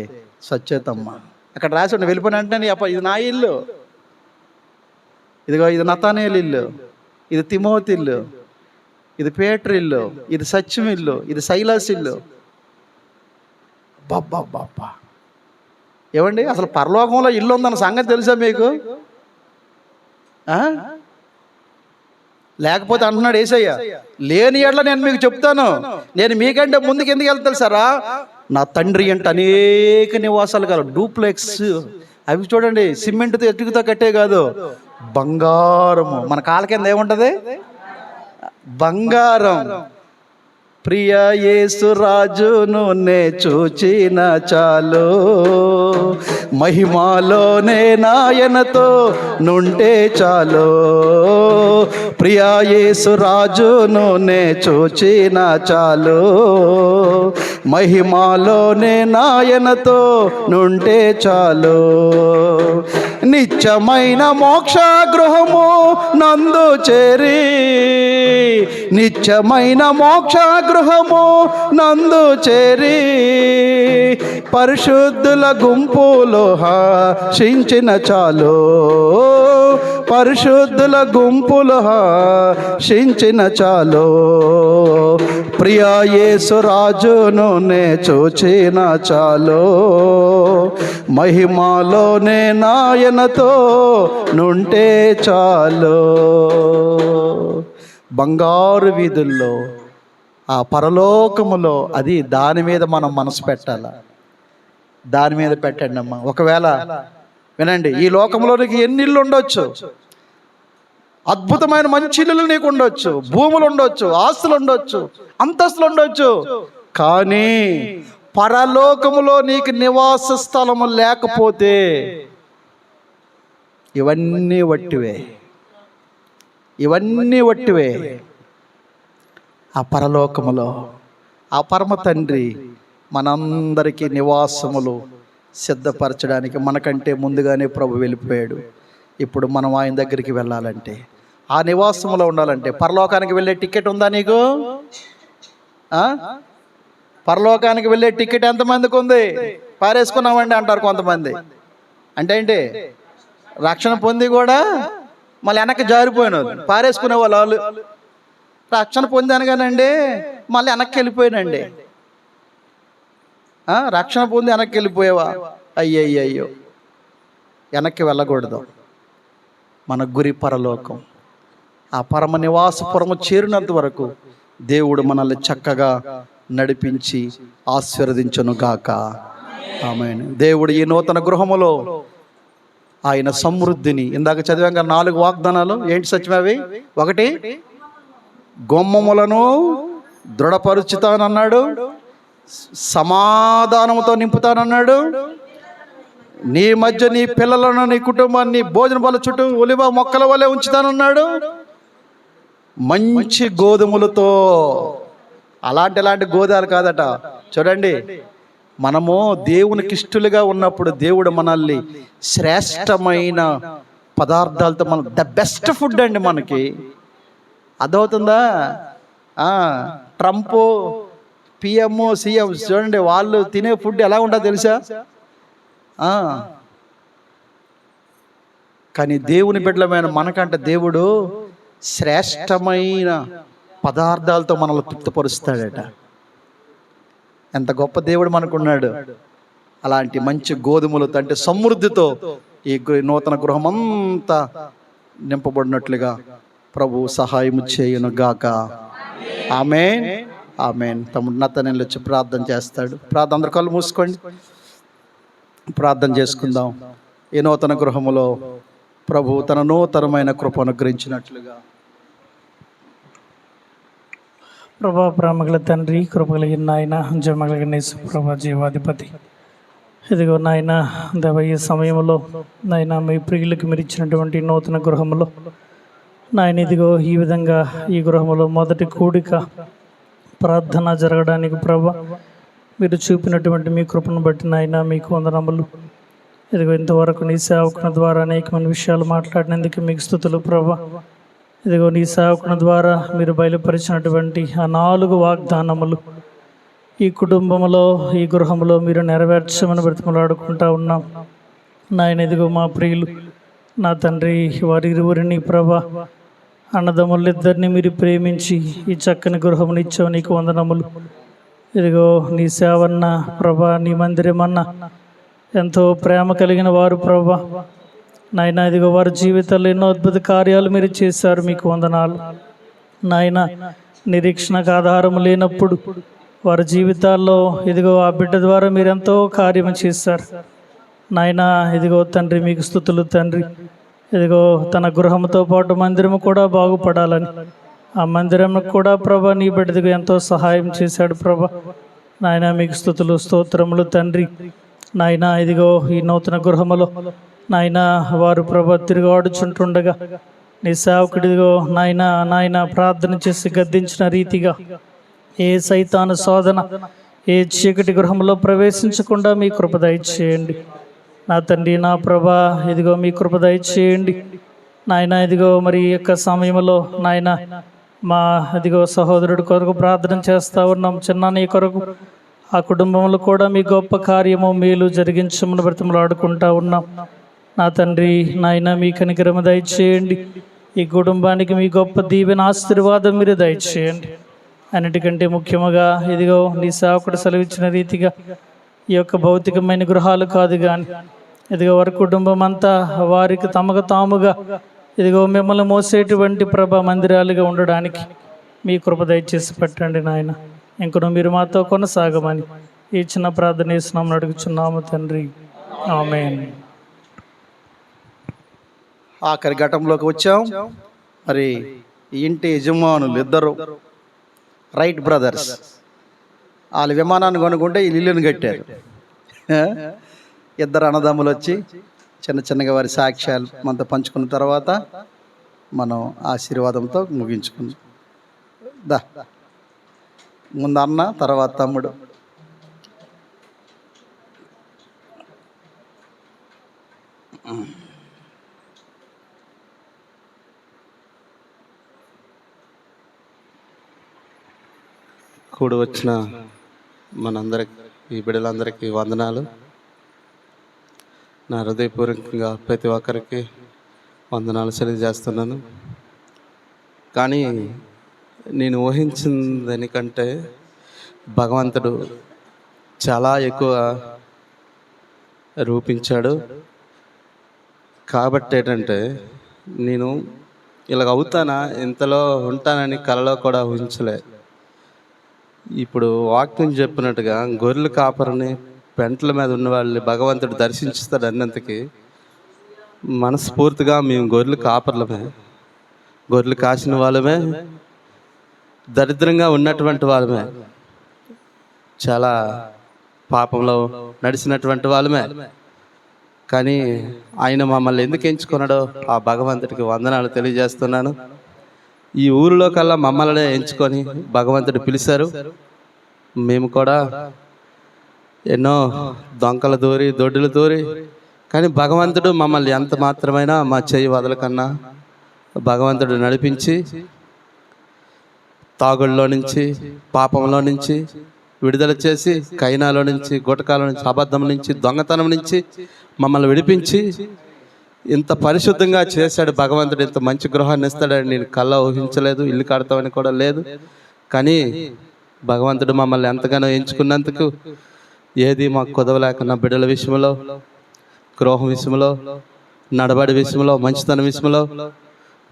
సత్యతమ్మ అక్కడ రాసి ఉండి వెళ్ళిపోయిన అంటే, ఇది నా ఇల్లు, ఇదిగో ఇది నతానేలు ఇల్లు, ఇది తిమోతి ఇల్లు, ఇది పేటర్ ఇల్లు, ఇది సత్యం ఇల్లు, ఇది శైలాస్ ఇల్లు. బాబ్బా ఏమండి, అసలు పరలోకంలో ఇల్లు ఉందన్న సంగతి తెలుసా మీకు? లేకపోతే అంటున్నాడు యేసయ్య, లేని ఎడ్ల నేను మీకు చెప్తాను, నేను మీకంటే ముందుకు ఎందుకు వెళ్తాను సారా? నా తండ్రి అంటే అనేక నివాసాలు కల డూప్లెక్స్. అవి చూడండి, సిమెంట్తో ఎటుకుతో కట్టే కాదు, బంగారము. మన కాళ్ళ కింద ఏముంటది? బంగారం. ప్రియ యేసు రాజును నే చూచిన చాలు, మహిమాలోనే నాయనతో నుంటే చాలు. ప్రియ యేసు రాజును నే చూచిన చాలు, మహిమాలోనే నాయనతో నుంటే చాలు. నిత్యమైన మోక్ష గృహము నందు చేరి, నిత్యమైన మోక్ష గృహము నందు చేరి, పరిశుద్ధుల గుంపులో హర్షించిన చాలు, పరిశుద్ధుల గుంపులో హర్షించిన చాలు. ప్రియ యేసు రాజును నే చూచిన చాలు, మహిమాలోనే నాయనతో నుంటే చాలు. బంగారు వీధుల్లో, ఆ పరలోకములో, అది దాని మీద మనం మనసు పెట్టాల. దాని మీద పెట్టండి అమ్మా. ఒకవేళ వినండి, ఈ లోకంలో నీకు ఎన్ని ఇళ్ళు ఉండొచ్చు, అద్భుతమైన మంచి ఇల్లులు నీకు ఉండొచ్చు, భూములు ఉండొచ్చు, ఆస్తులు ఉండొచ్చు, అంతస్తులు ఉండొచ్చు, కానీ పరలోకములో నీకు నివాస స్థలము లేకపోతే ఇవన్నీ వట్టివే, ఇవన్నీ వట్టివే. ఆ పరలోకములో ఆ పరమ తండ్రి మనందరికీ నివాసములు సిద్ధపరచడానికి మనకంటే ముందుగానే ప్రభు వెళ్ళిపోయాడు. ఇప్పుడు మనం ఆయన దగ్గరికి వెళ్ళాలంటే, ఆ నివాసములో ఉండాలంటే, పరలోకానికి వెళ్ళే టికెట్ ఉందా నీకు? పరలోకానికి వెళ్ళే టికెట్ ఎంతమందికి ఉంది? పారేసుకున్నామండి అంటారు కొంతమంది. అంటే ఏంటి? రక్షణ పొంది కూడా మళ్ళీ వెనక్కి జారిపోయిన పారేసుకునే వాళ్ళు. రక్షణ పొందాను కానండి మళ్ళీ వెనక్కి వెళ్ళిపోయానండి. రక్షణ పొంది వెనక్కి వెళ్ళిపోయావా? అయ్యో, వెనక్కి వెళ్ళకూడదు. మన గురి పరలోకం. ఆ పరమ నివాసపురము చేరినంత వరకు దేవుడు మనల్ని చక్కగా నడిపించి ఆశీర్వదించును గాక. ఆమేన్. దేవుడు ఈ నూతన గృహములో ఆయన సమృద్ధిని, ఇందాక చదివాక 4 వాగ్దానాలు ఏంటి సత్యమవి? 1, గుమ్మములను దృఢపరుచుతానన్నాడు, సమాధానముతో నింపుతానన్నాడు, నీ మధ్య నీ పిల్లలను నీ కుటుంబాన్ని భోజన బల చుట్టూ ఒలివ మొక్కల వలె ఉంచుతానన్నాడు. మంచి గోధుమలతో, అలాంటి గోధాలు కాదట. చూడండి, మనము దేవునికి ఇష్టలుగా ఉన్నప్పుడు దేవుడు మనల్ని శ్రేష్టమైన పదార్థాలతో మన ద బెస్ట్ ఫుడ్ అండి మనకి. అర్థమవుతుందా? ట్రంప్, పిఎం, సీఎం చూడండి, వాళ్ళు తినే ఫుడ్ ఎలా ఉంటుందో తెలుసా? కానీ దేవుని బిడ్డలమైన మనకంటే దేవుడు శ్రేష్టమైన పదార్థాలతో మనల్ని తృప్తిపరుస్తాడట. ఎంత గొప్ప దేవుడు మనకున్నాడు. అలాంటి మంచి గోధుమలతో, అంటే సమృద్ధితో ఈ నూతన గృహం అంతా నింపబడినట్లుగా ప్రభు సహాయం చేయును గాక. ఆమేన్, ఆమేన్. తమ్ముడు నతనేలు వచ్చి ప్రార్థన చేస్తాడు. ప్రార్థన, అందరు కళ్ళు మూసుకోండి, ప్రార్థన చేసుకుందాం. ఈ నూతన గృహములో ప్రభు తన నూతనమైన కృప అనుగ్రహించినట్లుగా. ప్రభా, ప్రేమగల తండ్రి, కృపగలిగిన నాయన, జమగలిగిన ప్రభా, జీవాధిపతి, ఇదిగో నాయన దేవ, ఈ సమయంలో నాయన మీ ప్రియులకు మీరు ఇచ్చినటువంటి నూతన గృహములో నాయన, ఇదిగో ఈ విధంగా ఈ గృహములో మొదటి కూడిక ప్రార్థన జరగడానికి ప్రభా మీరు చూపినటువంటి మీ కృపను బట్టి నాయన మీకు వందనములు. ఇదిగో ఇంతవరకు నీ సేవకుని ద్వారా అనేకమైన విషయాలు మాట్లాడినందుకు మీకు స్తుతులు ప్రభా. ఇదిగో నీ సేవకుని ద్వారా మీరు బయలుపరిచినటువంటి ఆ 4 వాగ్దానములు ఈ కుటుంబంలో, ఈ గృహంలో మీరు నెరవేర్చమని బ్రతిమలాడుకుంటా ఉన్నాం నాయన. ఇదిగో మా ప్రియులు, నా తండ్రి, వారిరువురిని ప్రభా, అన్నదమ్ములిద్దరిని మీరు ప్రేమించి ఈ చక్కని గృహముని ఇచ్చావు, నీకు వందనములు. ఇదిగో నీ సేవన్న ప్రభా, నీ మందిరమన్న ఎంతో ప్రేమ కలిగిన వారు ప్రభా నాయన. ఇదిగో వారి జీవితాల్లో ఎన్నో అద్భుత కార్యాలు మీరు చేశారు, మీకు వందనాలు నాయన. నిరీక్షణకు ఆధారం లేనప్పుడు వారి జీవితాల్లో ఇదిగో ఆ బిడ్డ ద్వారా మీరు ఎంతో కార్యం చేశారు నాయన. ఇదిగో తండ్రి, మీకు స్తుతులు తండ్రి. ఇదిగో తన గృహంతో పాటు మందిరము కూడా బాగుపడాలని, ఆ మందిరం కూడా ప్రభా నీ బిడ్డదిగా ఎంతో సహాయం చేశాడు ప్రభా నాయన. మీకు స్తుతులు, స్తోత్రములు తండ్రి నాయన. ఇదిగో ఈ నూతన గృహములో నాయన వారు ప్రభా తిరుగాడుచుంటుండగా నీ సేవకుడిదిగో నాయన ప్రార్థన చేసి గద్దించిన రీతిగా ఏ సైతాను శోధన, ఏ చీకటి గృహంలో ప్రవేశించకుండా మీ కృప దయచేయండి నా తండ్రి, నా ప్రభా. ఇదిగో మీ కృప దయచేయండి నాయన. ఇదిగో మరి ఈ యొక్క సమయంలో నాయన మా ఇదిగో సహోదరుడి కొరకు ప్రార్థన చేస్తూ ఉన్నాం, చిన్న కొరకు. ఆ కుటుంబంలో కూడా మీ గొప్ప కార్యము మేలు జరిగించమని బ్రతిమలాడుకుంటా ఉన్నాం నా తండ్రి. నాయన మీ కనికరము దయచేయండి. ఈ కుటుంబానికి మీ గొప్ప దీవెన, ఆశీర్వాదం మీరు దయచేయండి. అన్నిటికంటే ముఖ్యముగా ఇదిగో నీ సేవకుడు సెలవిచ్చిన రీతిగా ఈ యొక్క భౌతికమైన గృహాలు కాదు కానీ ఇదిగో వారి కుటుంబం అంతా వారికి తమకు తాముగా ఇదిగో మిమ్మల్ని మోసేటువంటి ప్రభా మందిరాలుగా ఉండడానికి మీ కృప దయచేసి పెట్టండి నాయన. ఇంకను మీరు మాతో కొనసాగమని ఈ చిన్న ప్రార్థన చేస్తున్నాము, అడుగుచున్నాము తండ్రి. ఆమేన్. ఆఖరి ఘట్టంలోకి వచ్చాం. మరి ఇంటి యజమానులు ఇద్దరు రైట్ బ్రదర్స్, వాళ్ళ విమానాన్ని కొనుక్కుంటే ఈ ఇల్లుని కట్టారు. ఇద్దరు అన్నదమ్ములు వచ్చి చిన్నగా వారి సాక్ష్యాలు మనతో పంచుకున్న తర్వాత మనం ఆశీర్వాదంతో ముగించుకుందాం. దా, ముందు అన్న, తర్వాత తమ్ముడు. కూడి వచ్చిన మనందరికి, ఈ బిడ్డలందరికీ వందనాలు. నా హృదయపూర్వకంగా ప్రతి ఒక్కరికి వందనాలు తెలియజేస్తున్నాను. కానీ నేను ఊహించిన దానికంటే భగవంతుడు చాలా ఎక్కువ రూపించాడు. కాబట్టి ఏంటంటే నేను ఇలాగ అవుతానా, ఇంతలో ఉంటానని కలలో కూడా ఊహించలే. ఇప్పుడు వాక్యం చెప్పినట్టుగా గొర్రెల కాపరిని, పెంటల మీద ఉన్న వాళ్ళని భగవంతుడు దర్శించుతాడు అన్నంతకి మనస్ఫూర్తిగా మేము గొర్రెలు కాపర్లమే, గొర్రెలు కాసిన వాళ్ళమే, దరిద్రంగా ఉన్నటువంటి వాళ్ళమే, చాలా పాపంలో నడిచినటువంటి వాళ్ళమే. కానీ ఆయన మమ్మల్ని ఎందుకు ఎంచుకున్నాడో ఆ భగవంతుడికి వందనాలు తెలియజేస్తున్నాను. ఈ ఊరిలో కల్లా మమ్మల్ని ఎంచుకొని భగవంతుడు పిలిచారు. మేము కూడా ఎన్నో దొంకలు దూరి దొడ్డులు దూరి, కానీ భగవంతుడు మమ్మల్ని ఎంత మాత్రమైనా మా చెయ్యి వదలకన్నా భగవంతుడు నడిపించి తాగుళ్ళలో నుంచి, పాపంలో నుంచి విడుదల చేసి, కైనాలో నుంచి, గుటకాల నుంచి, అబద్ధం నుంచి, దొంగతనం నుంచి మమ్మల్ని విడిపించి ఇంత పరిశుద్ధంగా చేశాడు భగవంతుడు. ఇంత మంచి గృహాన్ని ఇస్తాడని నేను కళ్ళ ఊహించలేదు. ఇల్లు కడతామని కూడా లేదు. కానీ భగవంతుడు మమ్మల్ని ఎంతగానో ఎంచుకున్నందుకు ఏది మాకు కుదవలేకన్నా బిడ్డల విషయంలో, గృహం విషయంలో, నడబడి విషయంలో, మంచితనం విషయంలో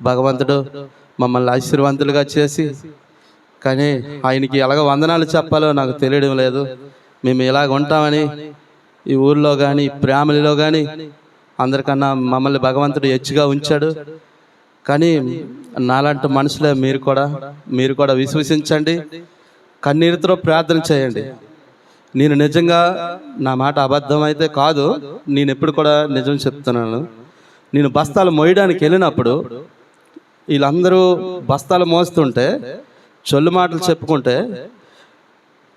భగవంతుడు మమ్మల్ని ఆశీర్వంతులుగా చేసి, కానీ ఆయనకి ఎలాగ వందనాలు చెప్పాలో నాకు తెలియడం లేదు. మేము ఇలాగ ఉంటామని ఈ ఊర్లో కానీ, ఫ్యామిలీలో కానీ అందరికన్నా మమ్మల్ని భగవంతుడు హెచ్చుగా ఉంచాడు. కానీ నాలాంటి మనుషులే మీరు కూడా విశ్వసించండి, కన్నీరుతో ప్రార్థన చేయండి. నేను నిజంగా, నా మాట అబద్ధం అయితే కాదు, నేను ఎప్పుడు కూడా నిజం చెప్తున్నాను. నేను బస్తాలు మోయడానికి వెళ్ళినప్పుడు వీళ్ళందరూ బస్తాలు మోస్తుంటే చొల్లు మాటలు చెప్పుకుంటే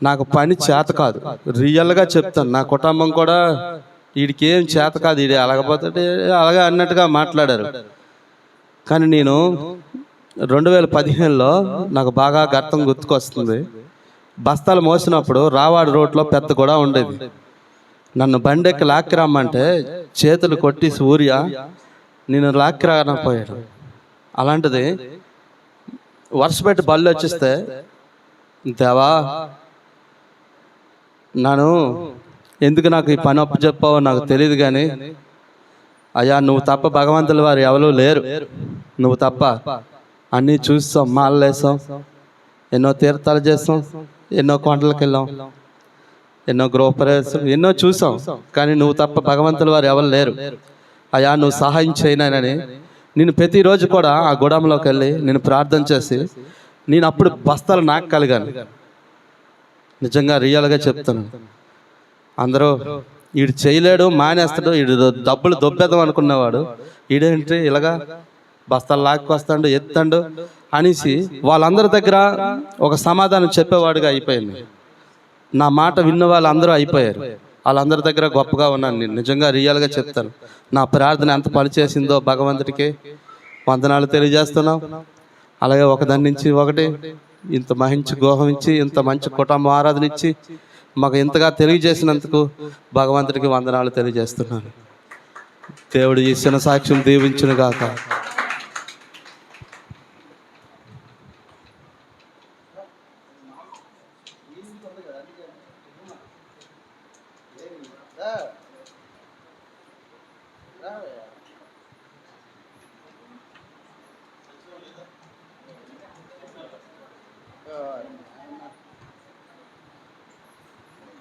నాకు పని చేత కాదు. రియల్గా చెప్తాను. నా కుటుంబం కూడా వీడికి ఏం చేత కాదు, వీడి అలాగపోతే అలాగే అన్నట్టుగా మాట్లాడారు. కానీ నేను 2015లో నాకు బాగా గర్తం గుర్తుకొస్తుంది. బస్తాలు మోసినప్పుడు రావాడు రోడ్లో పెద్ద కూడా ఉండేది. నన్ను బండెక్కి లాక్కి రమ్మంటే చేతులు కొట్టి సూర్య నేను లాక్కి రాకపోయాడు. అలాంటిది వర్షపెట్టి బళ్ళు వచ్చేస్తే, దేవా నన్ను ఎందుకు నాకు ఈ పని అప్పు చెప్పావో నాకు తెలియదు, కానీ అయ్యా నువ్వు తప్ప భగవంతుల వారు ఎవరు లేరు, నువ్వు తప్ప. అన్నీ చూస్తాం, మాలలు వేసాం, ఎన్నో తీర్థాలు చేస్తాం, ఎన్నో కొండలకు వెళ్ళాం, ఎన్నో గృహప్రవేశం, ఎన్నో చూసాం, కానీ నువ్వు తప్ప భగవంతుల వారు ఎవరు లేరు. అయ్యా నువ్వు సహాయం చేయనని నేను ప్రతిరోజు కూడా ఆ గుడంలోకి వెళ్ళి నేను ప్రార్థన చేసి నేను అప్పుడు బస్తాలు నాకు కలిగాను. నిజంగా రియల్గా చెప్తాను. అందరూ వీడు చేయలేడు, మానేస్తాడు, వీడు డబ్బులు దొబ్బేద్దాం అనుకున్నవాడు వీడేంటి ఇలాగా బస్తాలు లాక్కొస్తాడు, ఎత్తాడు అనేసి వాళ్ళందరి దగ్గర ఒక సమాధానం చెప్పేవాడుగా అయిపోయింది. నా మాట విన్న వాళ్ళందరూ అయిపోయారు. వాళ్ళందరి దగ్గర గొప్పగా ఉన్నాను. నేను నిజంగా రియల్గా చెప్తాను. నా ప్రార్థన ఎంత పనిచేసిందో భగవంతుడికి వందనాలు తెలియజేస్తున్నాం. అలాగే ఒకదాని నుంచి ఒకటి ఇంత మంచి గోహం ఇచ్చి, ఇంత మంచి కుటుంబ ఆరాధన ఇచ్చి మాకు ఇంతగా తెలియజేసినందుకు భగవంతుడికి వందనాలు తెలియజేస్తున్నాను. దేవుడు ఈ చిన్న సాక్ష్యం దీవించును గాక.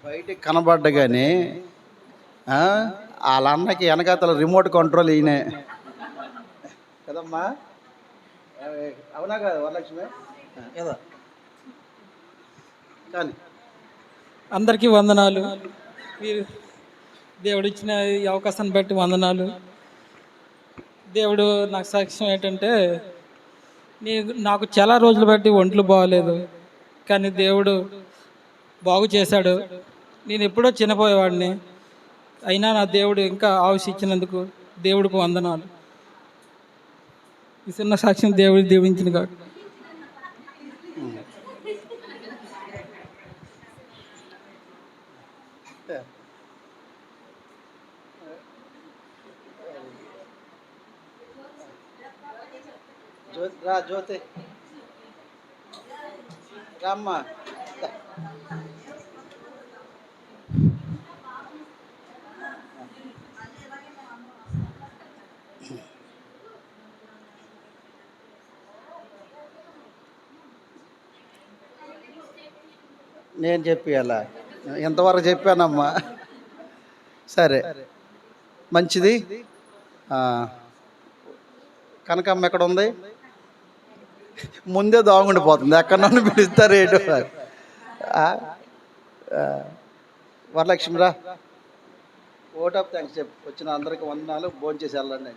బయటికి కనబడ్డగానే వాళ్ళ అన్నకి వెనకాతల రిమోట్ కంట్రోల్ ఈయనే కదమ్మా. అవునా కదా వరలక్ష్మి కదా. కానీ అందరికీ వందనాలు. మీరు దేవుడు ఇచ్చిన ఈ అవకాశాన్ని బట్టి వందనాలు. దేవుడు నాకు సాక్ష్యం ఏంటంటే, నాకు చాలా రోజులు బట్టి ఒంట్లు బాగలేదు, కానీ దేవుడు బాగు చేశాడు. నేను ఎప్పుడో చిన్నపోయేవాడిని, అయినా నా దేవుడు ఇంకా ఆయుష్ ఇచ్చినందుకు దేవుడికి వందనాలు. ఈ చిన్న సాక్ష్యం దేవుడు దీవించిన కాదు. జ్యోతి రామ్మా. నేను చెప్పియాలా? ఎంతవరకు చెప్పానమ్మా? సరే మంచిది. కనకమ్మ ఎక్కడ ఉంది? ముందే దాగుండిపోతుంది, ఎక్కడ నన్ను పిలుస్తారు ఏంటో. వరలక్ష్మి రా. ఓట్ ఆఫ్ థ్యాంక్స్ చెప్పు. వచ్చిన అందరికి వందనాలు. భోజనం చేసి వెళ్ళండి.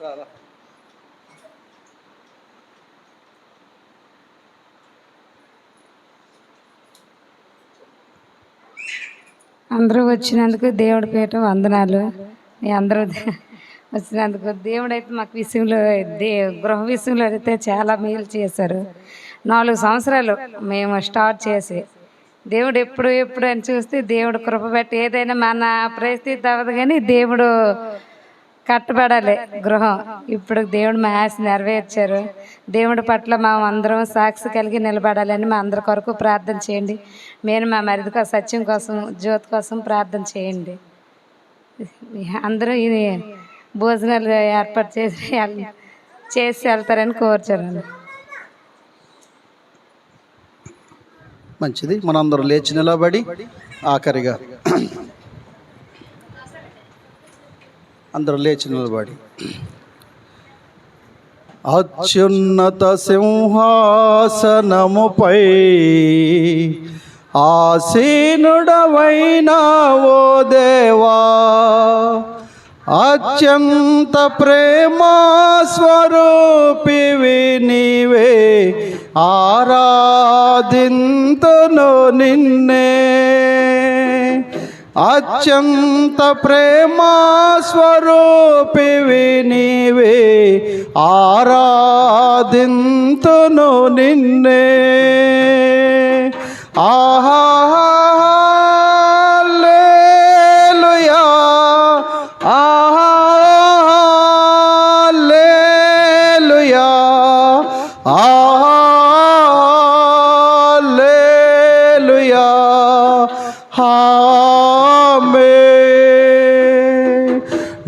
రా. అందరూ వచ్చినందుకు దేవుడి పేట వందనాలు. మీ అందరూ వచ్చినందుకు దేవుడైతే మాకు విషయంలో గృహ విషయంలో అయితే చాలా మేలు చేశారు. 4 సంవత్సరాలు మేము స్టార్ట్ చేసి దేవుడు ఎప్పుడు అని చూస్తే దేవుడు కృప పెట్టి ఏదైనా మన పరిస్థితి అవ్వదు, కానీ దేవుడు కట్టబడాలి గృహం. ఇప్పుడు దేవుడు మా ఆశ నెరవేర్చారు. దేవుడి పట్ల మా అందరం సాక్షి కలిగి నిలబడాలని మా అందరి కొరకు ప్రార్థన చేయండి. నేను మా మరిది సత్యం కోసం, జ్యోతి కోసం ప్రార్థన చేయండి. అందరూ ఇది భోజనాలు ఏర్పాటు చేసి వెళ్తారని కోరుచున్నాను. మంచిది. మనందరూ లేచి నిలబడి ఆఖరిగా అందరూ లేచి నిలబడి అత్యున్నత సింహాసనముపై ఆసీనుడవైన ఓ దేవా, అత్యంత ప్రేమా స్వరూపివి నీవే, ఆరాధింతును నిన్నే. అత్యంత ప్రేమా స్వరూపివి నీవే, ఆరాధింతును నిన్నే. హల్లెలూయా, హల్లెలూయా, హల్లెలూయా, ఆమేన్.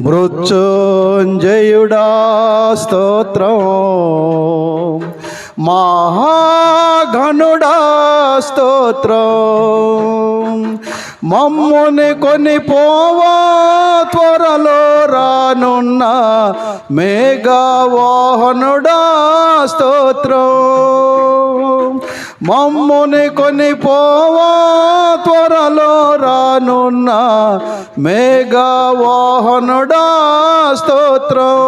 మృత్యుంజయుడా స్తోత్రం, మహాగణుడా స్తోత్రం. మమ్ముని కొనిపోవా త్వరలో రానున్న మేఘవాహనుడా స్తోత్రం. మమ్ముని కొనిపోవా త్వరలో రానున్న మేఘవాహనుడా స్తోత్రం.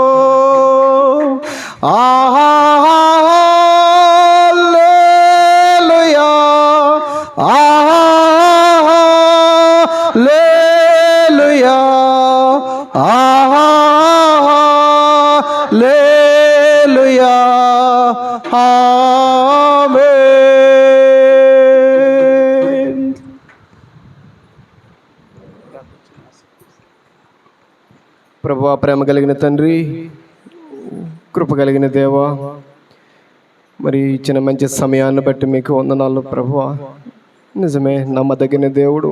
హల్లెలూయా, హల్లెలూయా, హల్లెలూయా, ఆమేన్. ప్రభువా, ప్రేమ కలిగిన తండ్రి, కృప కలిగిన దేవా, మరి ఇచ్చిన మంచి సమయాన్ని బట్టి మీకు వందనాలు ప్రభువా. నిజమే, నమ్మదగిన దేవుడు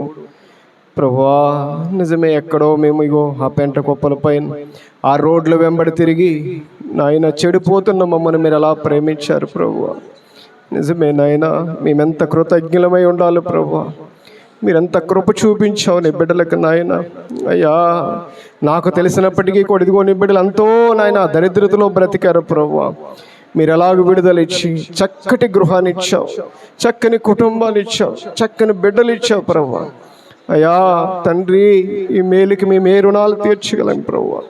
ప్రభువా. నిజమే, ఎక్కడో మేము ఇగో ఆ పెంట కుప్పల పైన ఆ రోడ్ల వెంబడి తిరిగి నాయన చెడిపోతున్న మమ్మల్ని మీరు ఎలా ప్రేమించారు ప్రభువా. నిజమే నాయన, మేమెంత కృతజ్ఞులమై ఉండాలి ప్రభువా. మీరెంత కృప చూపించావు నీ బిడ్డలకు నాయన. అయ్యా, నాకు తెలిసినప్పటికీ కూడా ఇదిగో నీ బిడ్డలు ఎంతో నాయన దరిద్రతలో బ్రతికారు ప్రభువా. మీరు ఎలాగ విడుదల ఇచ్చి చక్కటి గృహాన్ని ఇచ్చావు, చక్కని కుటుంబాన్ని ఇచ్చావు, చక్కని బిడ్డలు ఇచ్చావు ప్రభువా. అయ్యా తండ్రి, ఈ మేలుకి మేము ఏ రుణాలు తీర్చగలం ప్రభువా.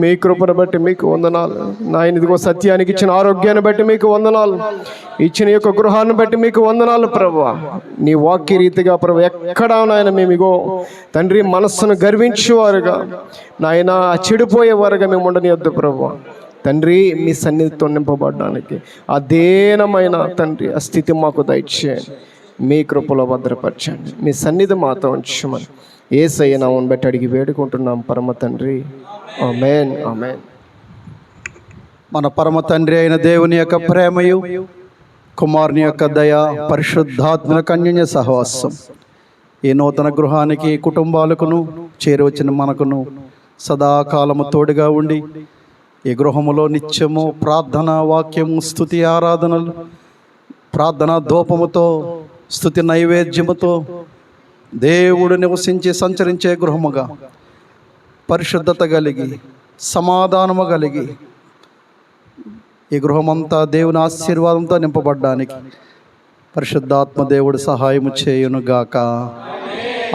మీ కృపను బట్టి మీకు వందనాలు నాయన. ఇదిగో సత్యానికి ఇచ్చిన ఆరోగ్యాన్ని బట్టి మీకు వందనాలు, ఇచ్చిన యొక్క గృహాన్ని బట్టి మీకు వందనాలు ప్రభువా. నీ వాక్య రీతిగా ప్రభు ఎక్కడా నాయన మేము ఇగో తండ్రి మనస్సును గర్వించేవారుగా నాయన చెడిపోయేవారుగా మేము ఉండనివద్దు ప్రభువా. తండ్రి, మీ సన్నిధితో నింపబడడానికి ఆ దేనమైన తండ్రి ఆ స్థితి మాకు దయచేయండి. మీ కృపలో భద్రపరచండి. మీ సన్నిధి మాతో ఉంచమని యేసయ్య నామమును బట్టి అడిగి వేడుకుంటున్నాం పరమ తండ్రి. ఆమేన్, ఆమేన్. మన పరమ తండ్రి అయిన దేవుని యొక్క ప్రేమయు, కుమారుని యొక్క దయ, పరిశుద్ధాత్మక అన్యోన్య సహవాసం ఈ నూతన గృహానికి, కుటుంబాలకును చేరువచ్చిన మనకును సదాకాలము తోడుగా ఉండి ఈ గృహములో నిత్యము ప్రార్థన, వాక్యము, స్తుతి, ఆరాధనలు, ప్రార్థన ధూపముతో, స్తుతి నైవేద్యముతో దేవుడు నివసించి సంచరించే గృహముగా పరిశుద్ధత కలిగి, సమాధానము కలిగి ఈ గృహమంతా దేవుని ఆశీర్వాదంతో నింపబడ్డానికి పరిశుద్ధాత్మ దేవుడు సహాయము చేయునుగాక.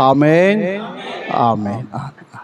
ఆమేన్ ఆమేన్ ఆమేన్.